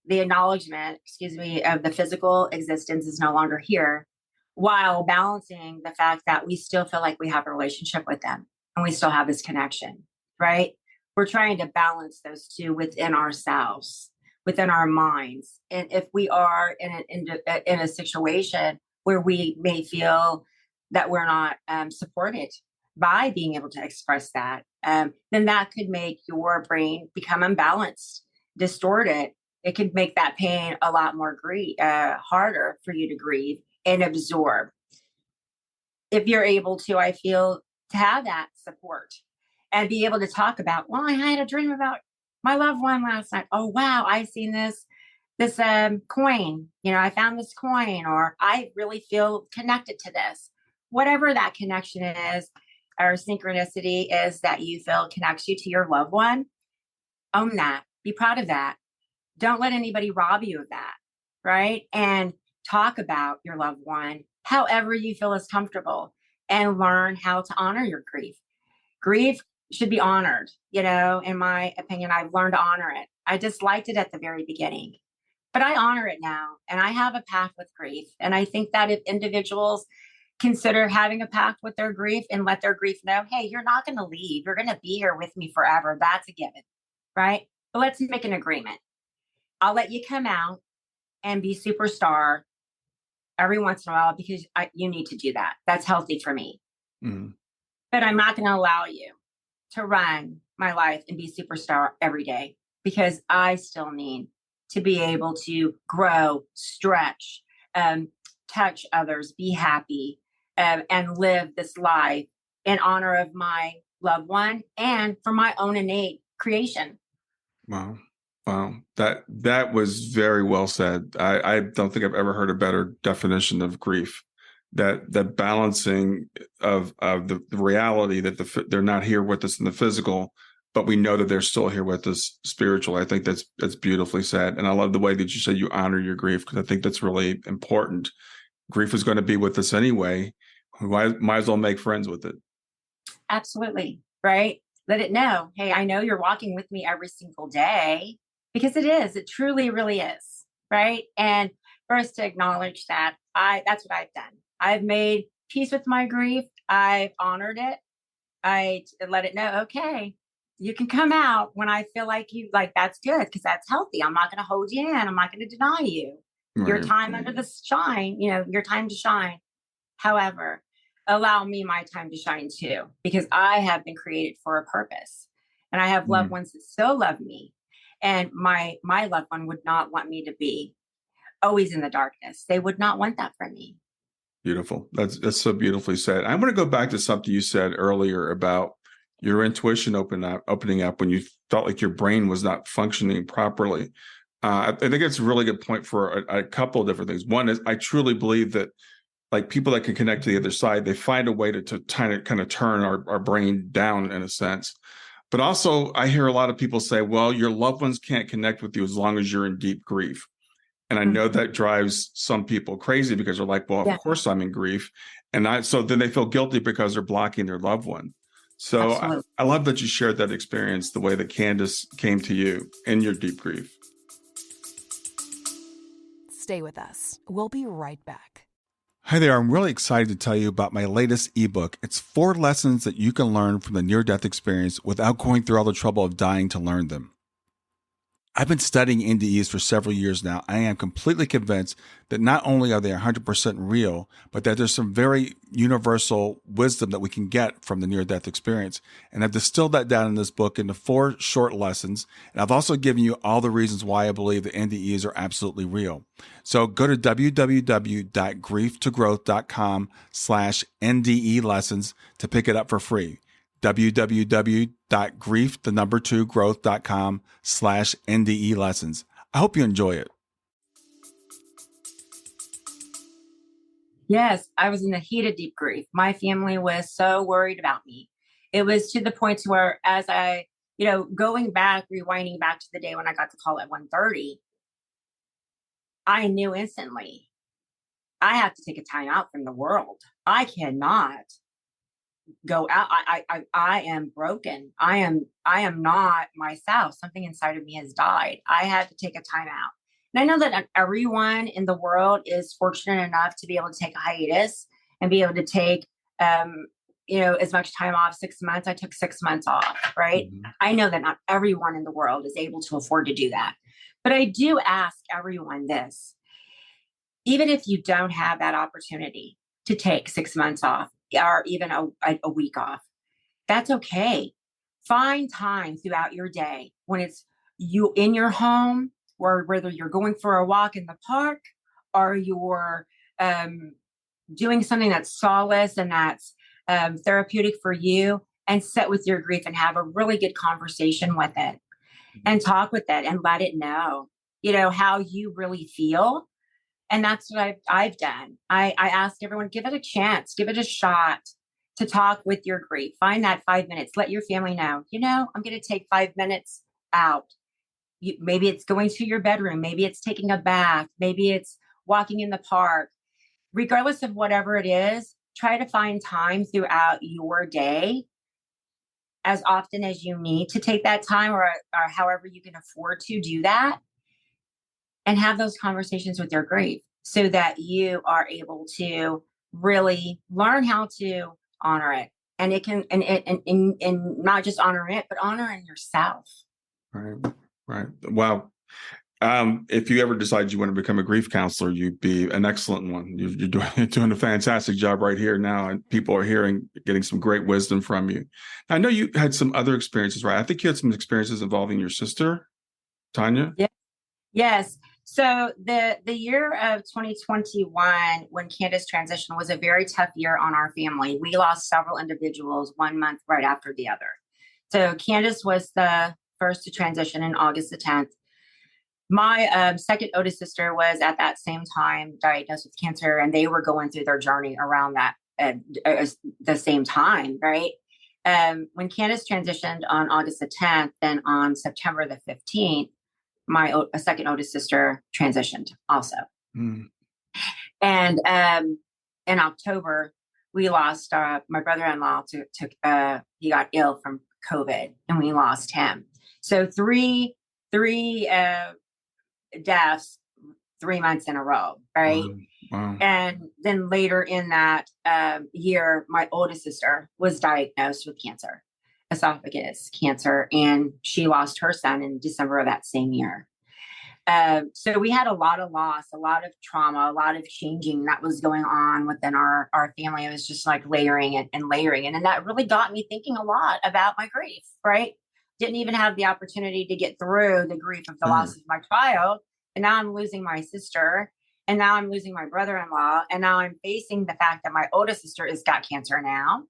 of the physical existence is no longer here, while balancing the fact that we still feel like we have a relationship with them and we still have this connection, right? We're trying to balance those two within ourselves, within our minds. And if we are in a situation where we may feel that we're not supported by being able to express that, then that could make your brain become unbalanced, distorted. It could make that pain a lot more harder for you to grieve and absorb. If you're able to, I feel, to have that support and be able to talk about, well, I had a dream about my loved one last night. Oh, wow, I seen this coin. I found this coin, or I really feel connected to this. Whatever that connection is, or synchronicity is that you feel connects you to your loved one, own that. Be proud of that. Don't let anybody rob you of that, right? And talk about your loved one however you feel is comfortable, and learn how to honor your grief. Grief should be honored. In my opinion, I've learned to honor it. I disliked it at the very beginning, but I honor it now, and I have a pact with grief. And I think that if individuals consider having a pact with their grief and let their grief know, hey, you're not going to leave. You're going to be here with me forever. That's a given, right? But let's make an agreement. I'll let you come out and be superstar every once in a while because you need to do that. That's healthy for me. Mm-hmm. But I'm not going to allow you to run my life and be superstar every day, because I still need to be able to grow, stretch, touch others, be happy, and live this life in honor of my loved one and for my own innate creation. Wow. Wow. That was very well said. I don't think I've ever heard a better definition of grief. That balancing of the reality that they're not here with us in the physical, but we know that they're still here with us spiritual. I think that's beautifully said. And I love the way that you said you honor your grief, because I think that's really important. Grief is going to be with us anyway. Might as well make friends with it. Absolutely. Right. Let it know, hey, I know you're walking with me every single day, because it truly, really is. Right. And for us to acknowledge that, that's what I've done. I've made peace with my grief. I've honored it. I let it know, okay, you can come out when I feel like that's good, because that's healthy. I'm not going to hold you in. I'm not going to deny you your time under the shine, your time to shine. However, allow me my time to shine too, because I have been created for a purpose, and I have loved ones that still love me. And my loved one would not want me to be always in the darkness. They would not want that from me. Beautiful. That's so beautifully said. I'm going to go back to something you said earlier about your intuition opening up when you felt like your brain was not functioning properly. I think it's a really good point for a couple of different things. One is, I truly believe that, like, people that can connect to the other side, they find a way to kind of turn our brain down in a sense. But also, I hear a lot of people say, well, your loved ones can't connect with you as long as you're in deep grief. And I know that drives some people crazy, because they're like, well, of course I'm in grief. So then they feel guilty because they're blocking their loved one. So I love that you shared that experience, the way that Kandis came to you in your deep grief. Stay with us. We'll be right back. Hi there. I'm really excited to tell you about my latest ebook. It's 4 lessons that you can learn from the near-death experience without going through all the trouble of dying to learn them. I've been studying NDEs for several years now. I am completely convinced that not only are they 100% real, but that there's some very universal wisdom that we can get from the near-death experience. And I've distilled that down in this book into 4 short lessons. And I've also given you all the reasons why I believe that NDEs are absolutely real. So go to www.grieftogrowth.com/NDE lessons to pick it up for free. www.grieftogrowth.com/NDE lessons. I hope you enjoy it. Yes, I was in the heat of deep grief. My family was so worried about me. It was to the point where, as I, rewinding back to the day when I got the call at 1:30, I knew instantly I have to take a time out from the world. I cannot go out. I am broken. I am not myself. Something inside of me has died. I had to take a time out. And I know that not everyone in the world is fortunate enough to be able to take a hiatus and be able to take, as much time off. 6 months. I took 6 months off, right? Mhm. I know that not everyone in the world is able to afford to do that. But I do ask everyone this, even if you don't have that opportunity to take 6 months off or even a week off, that's okay. Find time throughout your day when it's you in your home, or whether you're going for a walk in the park or you're um, doing something that's solace and that's therapeutic for you, and sit with your grief and have a really good conversation with it and talk with it and let it know, how you really feel. And that's what I've done. I ask everyone, give it a chance, give it a shot to talk with your grief. Find that 5 minutes. Let your family know, I'm going to take 5 minutes out. Maybe it's going to your bedroom. Maybe it's taking a bath. Maybe it's walking in the park. Regardless of whatever it is, try to find time throughout your day as often as you need to take that time, or however you can afford to do that, and have those conversations with your grief so that you are able to really learn how to honor it. And it can, and not just honor it, but honoring yourself. Right. Right. Wow. If you ever decide you want to become a grief counselor, you'd be an excellent one. You're doing a fantastic job right here now, and people are getting some great wisdom from you. I know you had some other experiences, right? I think you had some experiences involving your sister, Tanya. Yeah. Yes. So the year of 2021, when Kandis transitioned, was a very tough year on our family. We lost several individuals 1 month right after the other. So Kandis was the first to transition in August the 10th. My second oldest sister was at that same time diagnosed with cancer, and they were going through their journey around that the same time, right? When Kandis transitioned on August the 10th, then on September the 15th, my second oldest sister transitioned also. Mm. And in October, we lost my brother-in-law he got ill from COVID, and we lost him. So three deaths 3 months in a row, right? Wow. And then later in that year, my oldest sister was diagnosed with cancer, esophagus cancer, and she lost her son in December of that same year. So we had a lot of loss, a lot of trauma, a lot of changing that was going on within our family. It was just like layering and layering. And then that really got me thinking a lot about my grief, right? Didn't even have the opportunity to get through the grief of the loss of my child. And now I'm losing my sister. And now I'm losing my brother-in-law. And now I'm facing the fact that my oldest sister has got cancer now.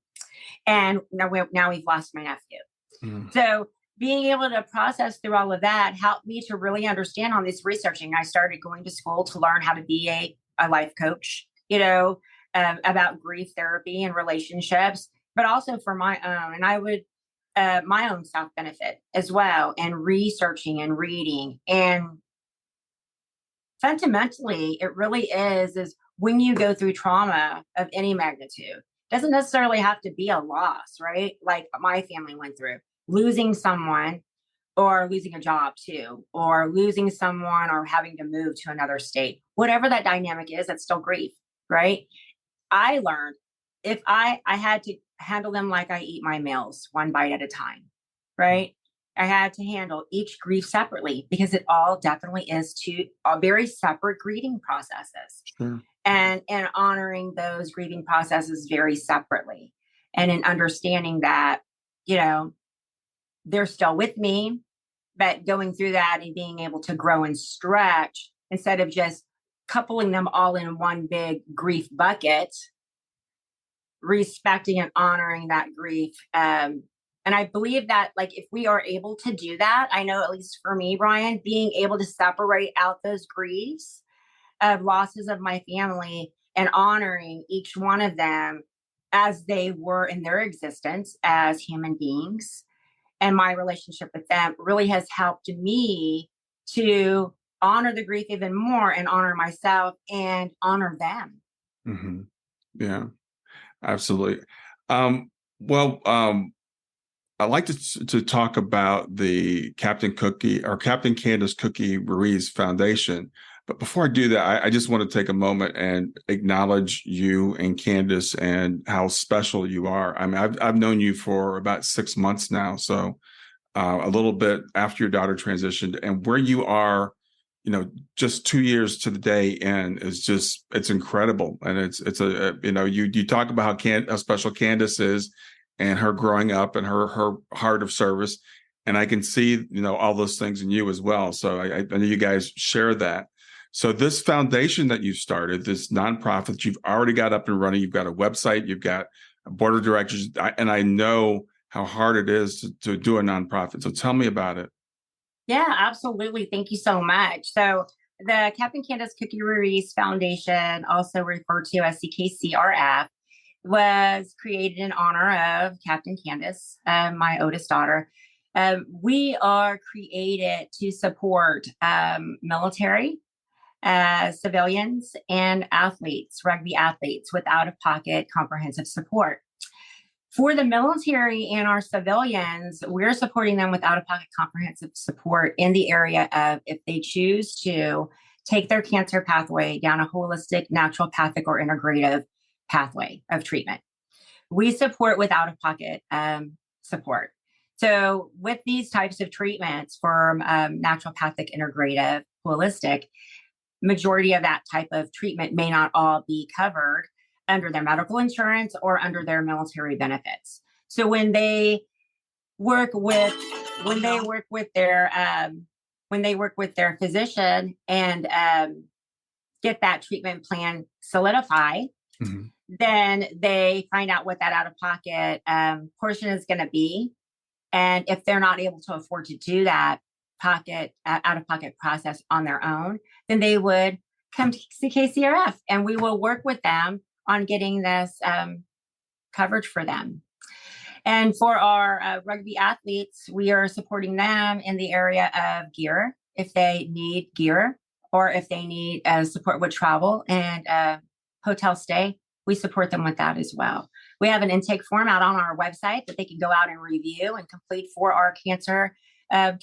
And now we've lost my nephew. Mm. So being able to process through all of that helped me to really understand on this researching. I started going to school to learn how to be a life coach, about grief therapy and relationships, but also for my own. And I would, my own self benefit as well, and researching and reading. And fundamentally, it really is when you go through trauma of any magnitude, doesn't necessarily have to be a loss, right? Like my family went through losing someone, or losing a job too, or losing someone, or having to move to another state. Whatever that dynamic is, that's still grief, right? I learned if I had to handle them like I eat my meals, one bite at a time, right? I had to handle each grief separately, because it all definitely is two very separate grieving processes. Sure. And honoring those grieving processes very separately, and in understanding that, they're still with me, but going through that and being able to grow and stretch instead of just coupling them all in one big grief bucket, respecting and honoring that grief. And I believe that, like, if we are able to do that, I know, at least for me, Brian, being able to separate out those griefs of losses of my family and honoring each one of them as they were in their existence as human beings, and my relationship with them really has helped me to honor the grief even more, and honor myself and honor them. Mm-hmm. Yeah, absolutely. Well, I'd like to talk about the Captain Kandis Cookie Ruiz Foundation. But before I do that, I just want to take a moment and acknowledge you and Kandis and how special you are. I mean, I've known you for about 6 months now, so a little bit after your daughter transitioned, and where you are, just 2 years to the day in is it's incredible. And it's you talk about how special Kandis is and her growing up and her heart of service. And I can see, all those things in you as well. So I know you guys share that. So this foundation that you started, this nonprofit, you've already got up and running. You've got a website, you've got a board of directors, and I know how hard it is to do a nonprofit. So tell me about it. Yeah, absolutely. Thank you so much. So the Captain Kandis Cookie Ruiz Foundation, also referred to as CKCRF, was created in honor of Captain Kandis, my oldest daughter. We are created to support military, civilians, and athletes, rugby athletes, with out-of-pocket comprehensive support. For the military and our civilians, we're supporting them with out-of-pocket comprehensive support in the area of if they choose to take their cancer pathway down a holistic, naturopathic, or integrative pathway of treatment. We support with out-of-pocket support. So with these types of treatments for naturopathic, integrative, holistic, majority of that type of treatment may not all be covered under their medical insurance or under their military benefits. So when they work with their physician and get that treatment plan solidified, mm-hmm. then they find out what that out-of-pocket portion is going to be. And if they're not able to afford to do that out-of-pocket process on their own, then they would come to CKCRF and we will work with them on getting this coverage for them. And for our rugby athletes, we are supporting them in the area of gear, if they need gear, or if they need support with travel and hotel stay, we support them with that as well. We have an intake form out on our website that they can go out and review and complete for our cancer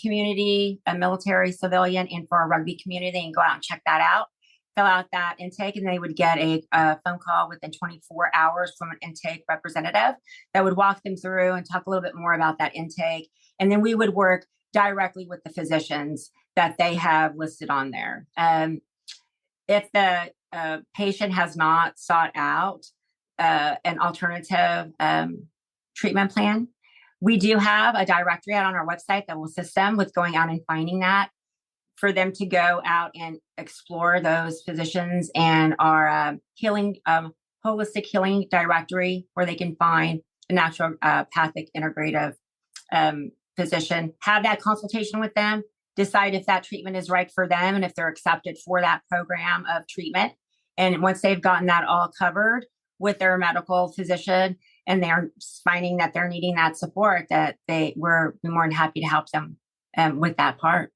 community, military, civilian, and for our rugby community. They can go out and check that out, fill out that intake, and they would get a phone call within 24 hours from an intake representative that would walk them through and talk a little bit more about that intake. And then we would work directly with the physicians that they have listed on there. If the patient has not sought out an alternative treatment plan, we do have a directory out on our website that will assist them with going out and finding that, for them to go out and explore those physicians and our healing, holistic healing directory, where they can find a naturopathic integrative physician, have that consultation with them, decide if that treatment is right for them and if they're accepted for that program of treatment. And once they've gotten that all covered with their medical physician and they're finding that they're needing that support, that we're more than happy to help them with that part.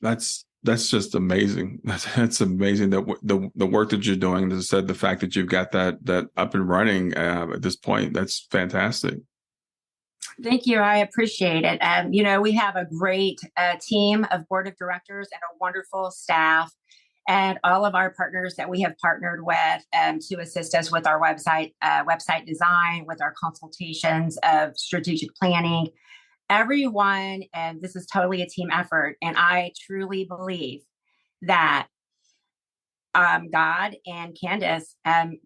That's just amazing. That's amazing that the work that you're doing. As I said, the fact that you've got that up and running at this point, that's fantastic. Thank you. I appreciate it. We have a great team of board of directors and a wonderful staff, and all of our partners that we have partnered with to assist us with our website design, with our consultations of strategic planning. Everyone, and this is totally a team effort. And I truly believe that God and Kandis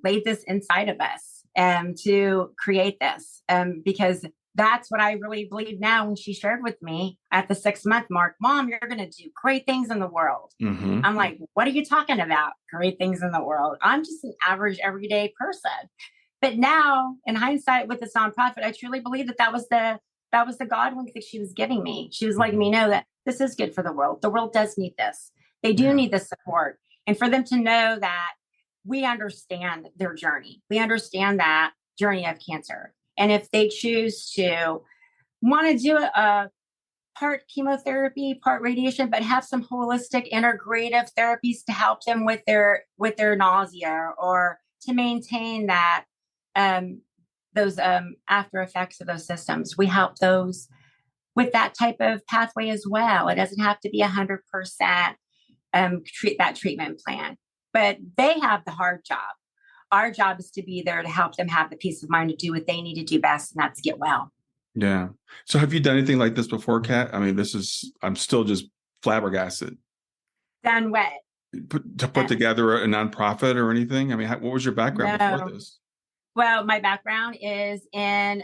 laid this inside of us to create this, because that's what I really believe now. When she shared with me at the 6-month mark, Mom, you're going to do great things in the world. Mm-hmm. I'm like, what are you talking about? Great things in the world. I'm just an average, everyday person. But now, in hindsight, with this nonprofit, I truly believe that was the God wink that she was giving me. She was letting me know that this is good for the world. The world does need this. They do need this support. And for them to know that we understand their journey. We understand that journey of cancer. And if they choose to want to do a part chemotherapy, part radiation, but have some holistic integrative therapies to help them with their nausea, or to maintain that those after effects of those systems. We help those with that type of pathway as well. It doesn't have to be 100% treatment plan, but they have the hard job. Our job is to be there to help them have the peace of mind to do what they need to do best, and that's get well. Yeah. So have you done anything like this before, Kat? I mean, I'm still just flabbergasted. Done what? Put together a nonprofit or anything? I mean, what was your background before this? Well, my background is in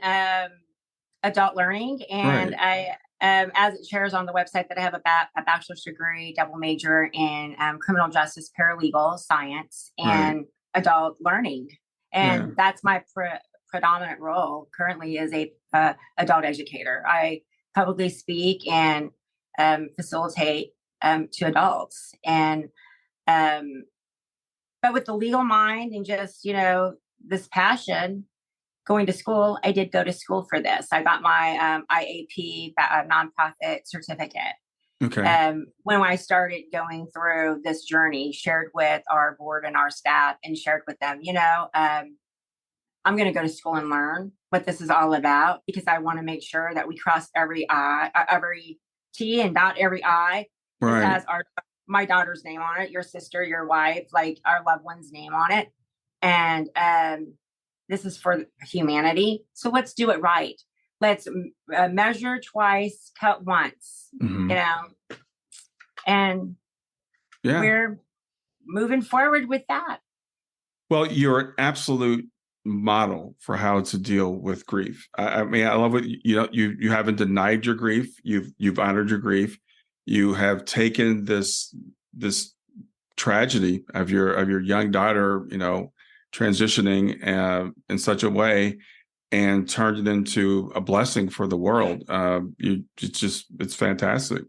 adult learning, and Right. I, as it shares on the website, that I have a bachelor's degree, double major in criminal justice, paralegal science, and adult learning, and that's my predominant role currently is a adult educator. I publicly speak and facilitate to adults, and but with the legal mind and just this passion. Going to school, I did go to school for this. I got my IAP nonprofit certificate. Okay. When I started going through this journey, shared with our board and our staff, and shared with them, I'm going to go to school and learn what this is all about, because I want to make sure that we cross every T and dot every I. Right. This has my daughter's name on it, your sister, your wife, like our loved one's name on it, and this is for humanity. So let's do it right. Let's measure twice, cut once, and we're moving forward with that. Well, you're an absolute model for how to deal with grief. I mean, I love what you haven't denied your grief. You've honored your grief. You have taken this tragedy of your young daughter, transitioning in such a way, and turned it into a blessing for the world. It's fantastic.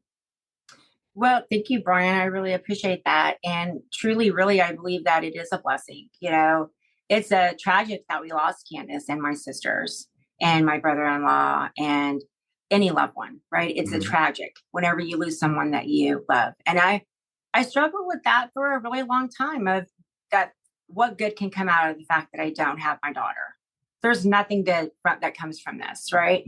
Well, thank you, Brian. I really appreciate that. And truly, really, I believe that it is a blessing. It's a tragic that we lost Kandis and my sisters and my brother-in-law and any loved one, right? It's a tragic whenever you lose someone that you love. And I struggled with that for a really long time, of that what good can come out of the fact that I don't have my daughter? There's nothing good that comes from this, right?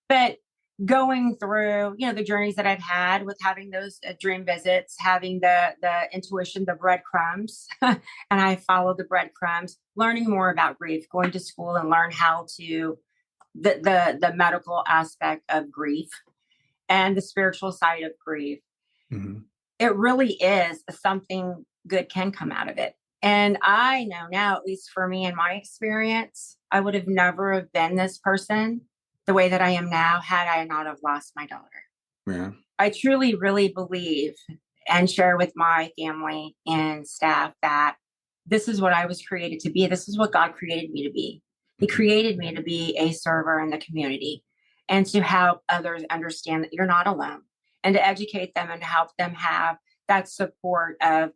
But going through, the journeys that I've had with having those dream visits, having the intuition, the breadcrumbs, and I follow the breadcrumbs, learning more about grief, going to school and learn how to the medical aspect of grief and the spiritual side of grief. It really is something good can come out of it. And I know now, at least for me in my experience, I would have never have been this person the way that I am now had I not have lost my daughter. Yeah. I truly, really believe and share with my family and staff that this is what I was created to be. This is what God created me to be. He created me to be a server in the community and to help others understand that you're not alone, and to educate them and to help them have that support of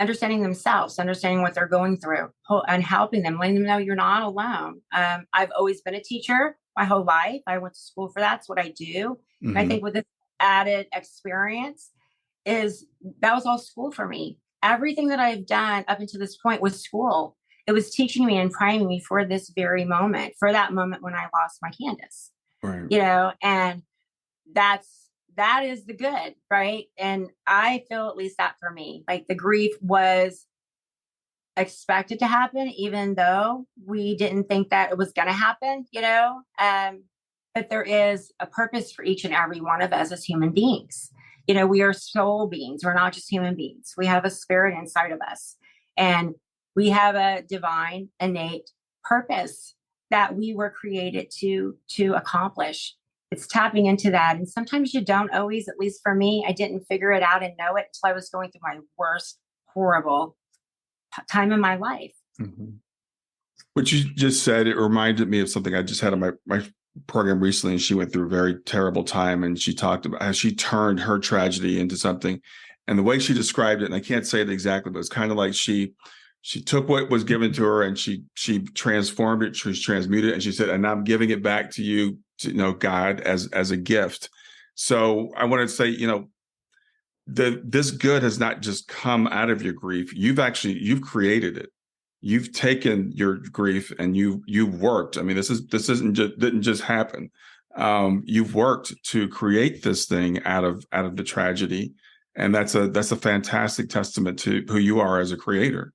understanding themselves, understanding what they're going through, and helping them, letting them know you're not alone. I've always been a teacher my whole life. I went to school for that. That's what I do. And I think with this added experience that was all school for me. Everything that I've done up until this point was school. It was teaching me and priming me for this very moment, for that moment when I lost my Kandis. Right. And that is the good, right? And I feel at least that for me, like the grief was expected to happen, even though we didn't think that it was going to happen, but there is a purpose for each and every one of us as human beings. We are soul beings. We're not just human beings. We have a spirit inside of us, and we have a divine, innate purpose that we were created to accomplish. It's tapping into that. And sometimes you don't always, at least for me, I didn't figure it out and know it until I was going through my worst, horrible time in my life. What you just said, it reminded me of something I just had on my program recently, and she went through a very terrible time, and she talked about how she turned her tragedy into something. And the way she described it, and I can't say it exactly, but it's kind of like she took what was given to her and she transformed it, she transmuted it, and she said, and I'm giving it back to you, God, as a gift. So I want to say, this good has not just come out of your grief. You've created it. you've taken your grief and you've worked. I mean, this didn't just happen. You've worked to create this thing out of the tragedy, and that's a fantastic testament to who you are as a creator.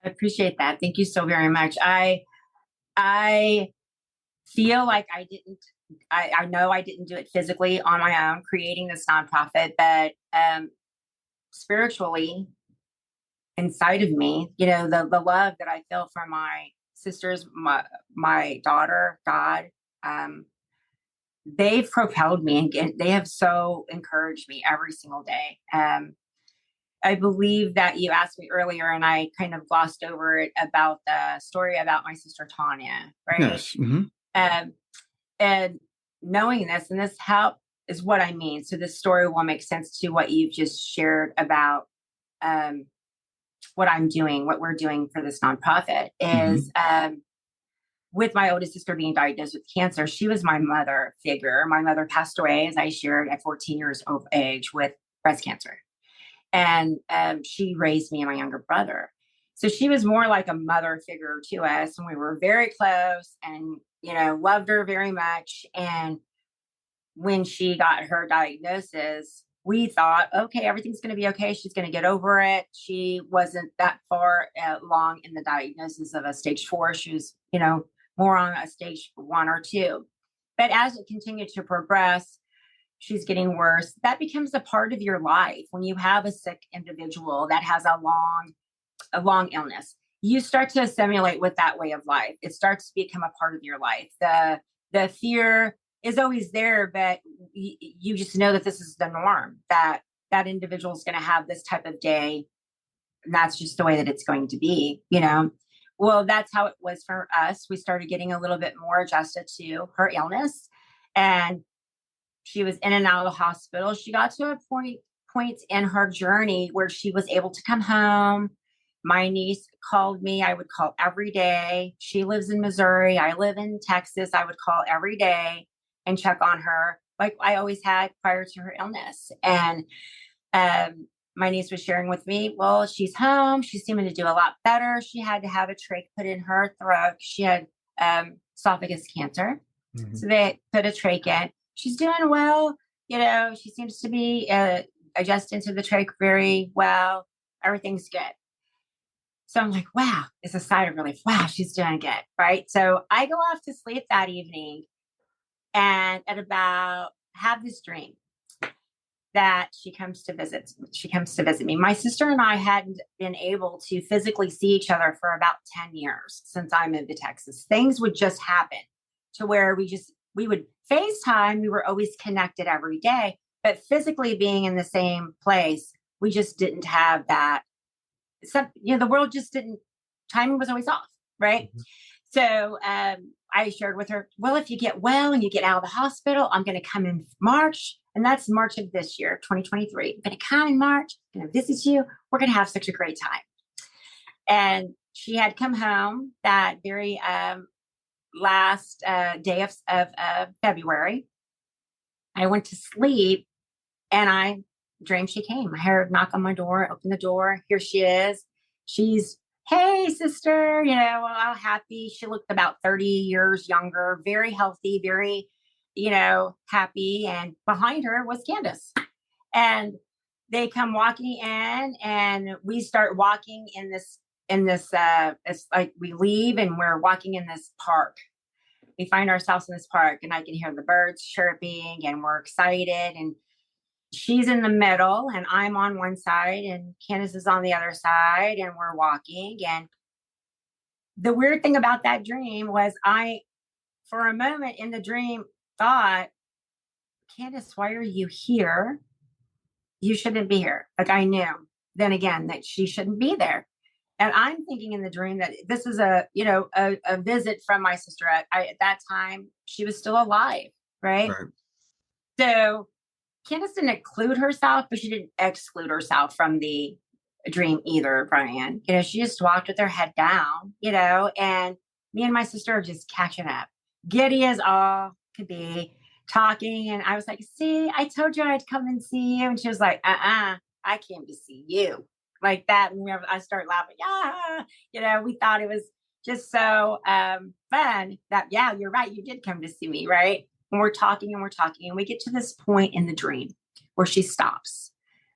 I appreciate that. Thank you so very much. I feel like I know I didn't do it physically on my own, creating this nonprofit, but spiritually inside of me, the love that I feel from my sisters, my daughter, God, they've propelled me, and they have so encouraged me every single day. I believe that you asked me earlier, and I kind of glossed over it, about the story about my sister Tanya, right? Yes. Mm-hmm. And knowing this, and this is what I mean. So this story will make sense to what you've just shared about what I'm doing, what we're doing for this nonprofit is with my oldest sister being diagnosed with cancer. She was my mother figure. My mother passed away, as I shared, at 14 years of age with breast cancer. And she raised me and my younger brother. So she was more like a mother figure to us, and we were very close and, loved her very much. And when she got her diagnosis, we thought, okay, everything's going to be okay. She's going to get over it. She wasn't that far along in the diagnosis of a stage 4. She was, more on a stage 1 or 2. But as it continued to progress, she's getting worse. That becomes a part of your life. When you have a sick individual that has a long illness, you start to assimilate with that way of life. It starts to become a part of your life. The fear is always there, but you just know that this is the norm, that individual is going to have this type of day. And that's just the way that it's going to be, Well, that's how it was for us. We started getting a little bit more adjusted to her illness, and she was in and out of the hospital. She got to a point in her journey where she was able to come home. My niece called me. I would call every day. She lives in Missouri. I live in Texas. I would call every day and check on her like I always had prior to her illness. And my niece was sharing with me, well, she's home. She's seeming to do a lot better. She had to have a trach put in her throat. She had esophagus cancer. Mm-hmm. So they put a trach in. She's doing well. She seems to be adjusting to the trach very well. Everything's good. So I'm like, wow, it's a sigh of relief. Wow, she's doing good, right? So I go off to sleep that evening, and have this dream that she comes to visit me. My sister and I hadn't been able to physically see each other for about 10 years since I moved to Texas. Things would just happen to where we would FaceTime. We were always connected every day, but physically being in the same place, we just didn't have that. The world just didn't, timing was always off. Right. Mm-hmm. So, I shared with her, well, if you get well and you get out of the hospital, I'm going to come in March. And that's March of this year, 2023. I'm going to come in March, I'm going to visit you. We're going to have such a great time. And she had come home that very last day of February. I went to sleep and I dreamed she came. I heard a knock on my door, open the door. Here she is. She's, hey, sister, all happy. She looked about 30 years younger, very healthy, very, happy. And behind her was Kandis. And they come walking in, and we start walking in this, it's like we leave and we're walking in this park. We find ourselves in this park, and I can hear the birds chirping, and we're excited. And she's in the middle, and I'm on one side, and Kandis is on the other side, and we're walking. And the weird thing about that dream was for a moment in the dream, thought, Kandis, why are you here? You shouldn't be here. Like, I knew then again that she shouldn't be there. And I'm thinking in the dream that this is a visit from my sister. At that time, she was still alive, right? So Kandis didn't include herself, but she didn't exclude herself from the dream either, Brian. She just walked with her head down, and me and my sister are just catching up. Giddy as all could be, talking. And I was like, see, I told you I'd come and see you. And she was like, I came to see you. like that. And I start laughing. We thought it was just so fun that, yeah, you're right. You did come to see me, right? And we're talking and we're talking. And we get to this point in the dream where she stops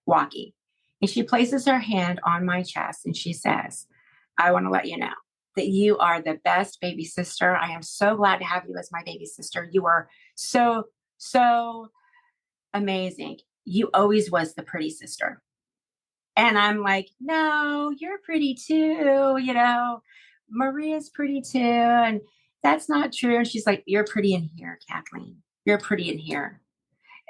walking. And she places her hand on my chest and she says, I want to let you know that you are the best baby sister. I am so glad to have you as my baby sister. You are so, so amazing. You always was the pretty sister. And I'm like, no, you're pretty too. Maria's pretty too. And that's not true. And she's like, you're pretty in here, Kathleen. You're pretty in here.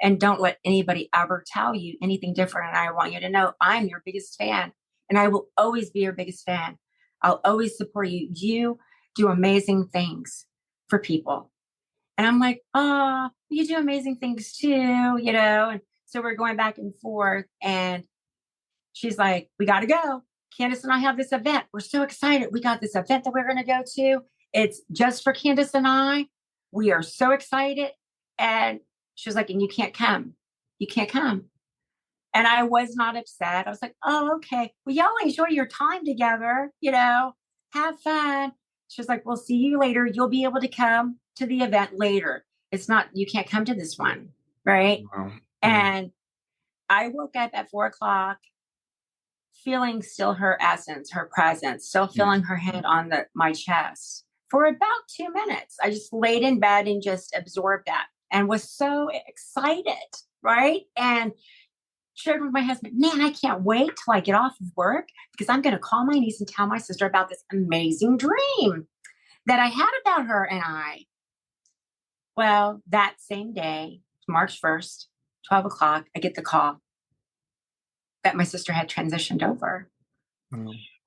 And don't let anybody ever tell you anything different. And I want you to know I'm your biggest fan. And I will always be your biggest fan. I'll always support you. You do amazing things for people. And I'm like, oh, you do amazing things too, And so we're going back and forth. And she's like, we got to go. Kandis and I have this event. We're so excited. We got this event that we're going to go to. It's just for Kandis and I. We are so excited. And she was like, and you can't come. You can't come. And I was not upset. I was like, oh, okay. Well, y'all enjoy your time together, have fun. She was like, we'll see you later. You'll be able to come to the event later. It's not, you can't come to this one. Right. Wow. And I woke up at 4:00, feeling still her essence, her presence, still feeling her hand on my chest for about 2 minutes. I just laid in bed and just absorbed that and was so excited. Right. And shared with my husband, man, I can't wait till I get off of work because I'm going to call my niece and tell my sister about this amazing dream that I had about her and I. Well, that same day, March 1st, 12:00, I get the call that my sister had transitioned over.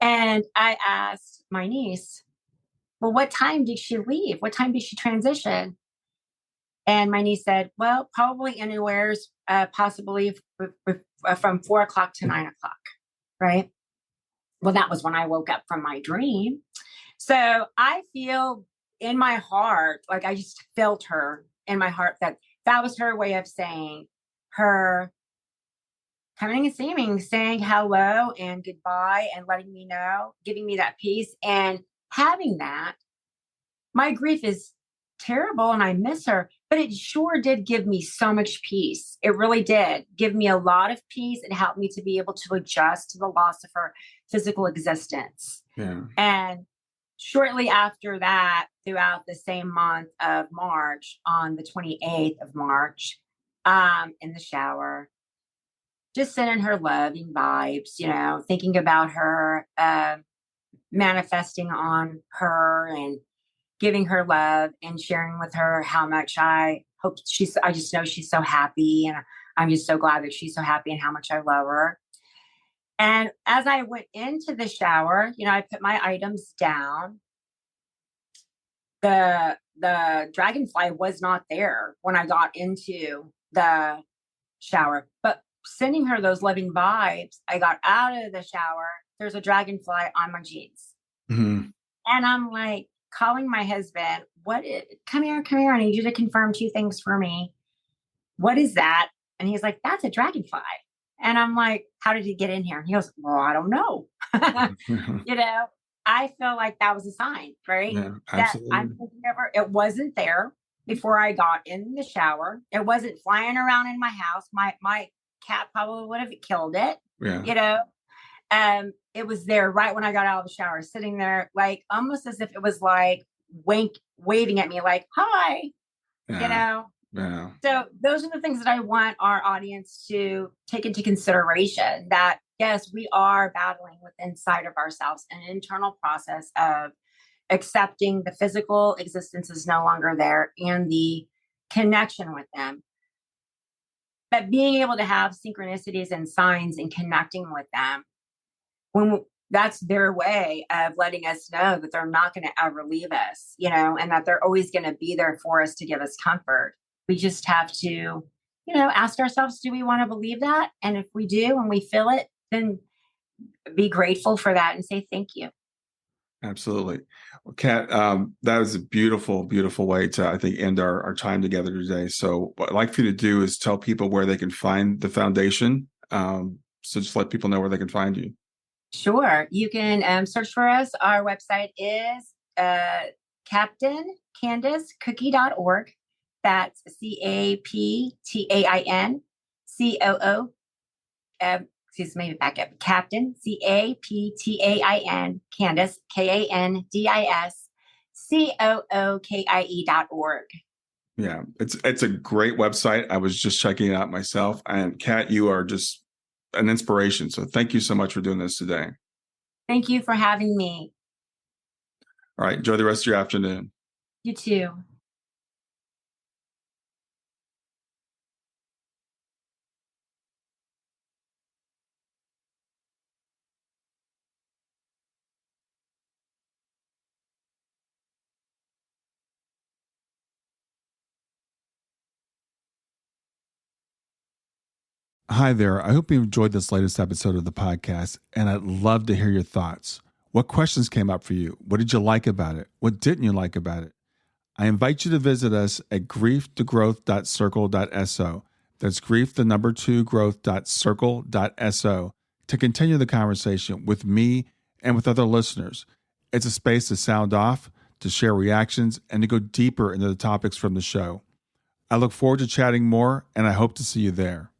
And I asked my niece, well, what time did she leave? What time did she transition? And my niece said, well, probably anywhere's possibly from 4:00 to 9:00. Right. Well, that was when I woke up from my dream. So I feel in my heart, like I just felt her in my heart that was her way of saying, her coming and seeing me, saying hello and goodbye and letting me know, giving me that peace and having that. My grief is terrible and I miss her, but it sure did give me so much peace. It really did give me a lot of peace. It helped me to be able to adjust to the loss of her physical existence. Yeah. And shortly after that, throughout the same month of March, on the 28th of March, in the shower, just sending her loving vibes, thinking about her, manifesting on her and giving her love and sharing with her how much I just know she's so happy. And I'm just so glad that she's so happy and how much I love her. And as I went into the shower, I put my items down. The dragonfly was not there when I got into the shower, but sending her those loving vibes, I got out of the shower. There's a dragonfly on my jeans. Mm-hmm. And I'm like, calling my husband, come here. I need you to confirm 2 things for me. What is that? And he's like, that's a dragonfly. And I'm like, how did he get in here? And he goes, well, I don't know. I feel like that was a sign, right? Yeah, absolutely. That I'm thinking of her. It wasn't there before I got in the shower. It wasn't flying around in my house. My cat probably would have killed it. Yeah. It was there right when I got out of the shower, sitting there, like almost as if it was like waving at me, like, hi, Yeah. So those are the things that I want our audience to take into consideration, that yes, we are battling with inside of ourselves an internal process of accepting the physical existence is no longer there and the connection with them. But being able to have synchronicities and signs and connecting with them, when that's their way of letting us know that they're not going to ever leave us, and that they're always going to be there for us to give us comfort. We just have to, ask ourselves, do we want to believe that? And if we do, and we feel it, then be grateful for that and say, thank you. Absolutely. Well, Kat, that was a beautiful, beautiful way to, I think, end our time together today. So what I'd like for you to do is tell people where they can find the foundation. So just let people know where they can find you. Sure. You can search for us. Our website is CaptainKandisCookie.org. That's CaptainCoo. Excuse me, back up. Captain, Captain, Kandis, KandisCookie.org. Yeah, it's a great website. I was just checking it out myself. And Kat, you are just an inspiration. So thank you so much for doing this today. Thank you for having me. All right, enjoy the rest of your afternoon. You too. Hi there. I hope you enjoyed this latest episode of the podcast, and I'd love to hear your thoughts. What questions came up for you? What did you like about it? What didn't you like about it? I invite you to visit us at grief2growth.circle.so. That's grief2growth.circle.so to continue the conversation with me and with other listeners. It's a space to sound off, to share reactions, and to go deeper into the topics from the show. I look forward to chatting more, and I hope to see you there.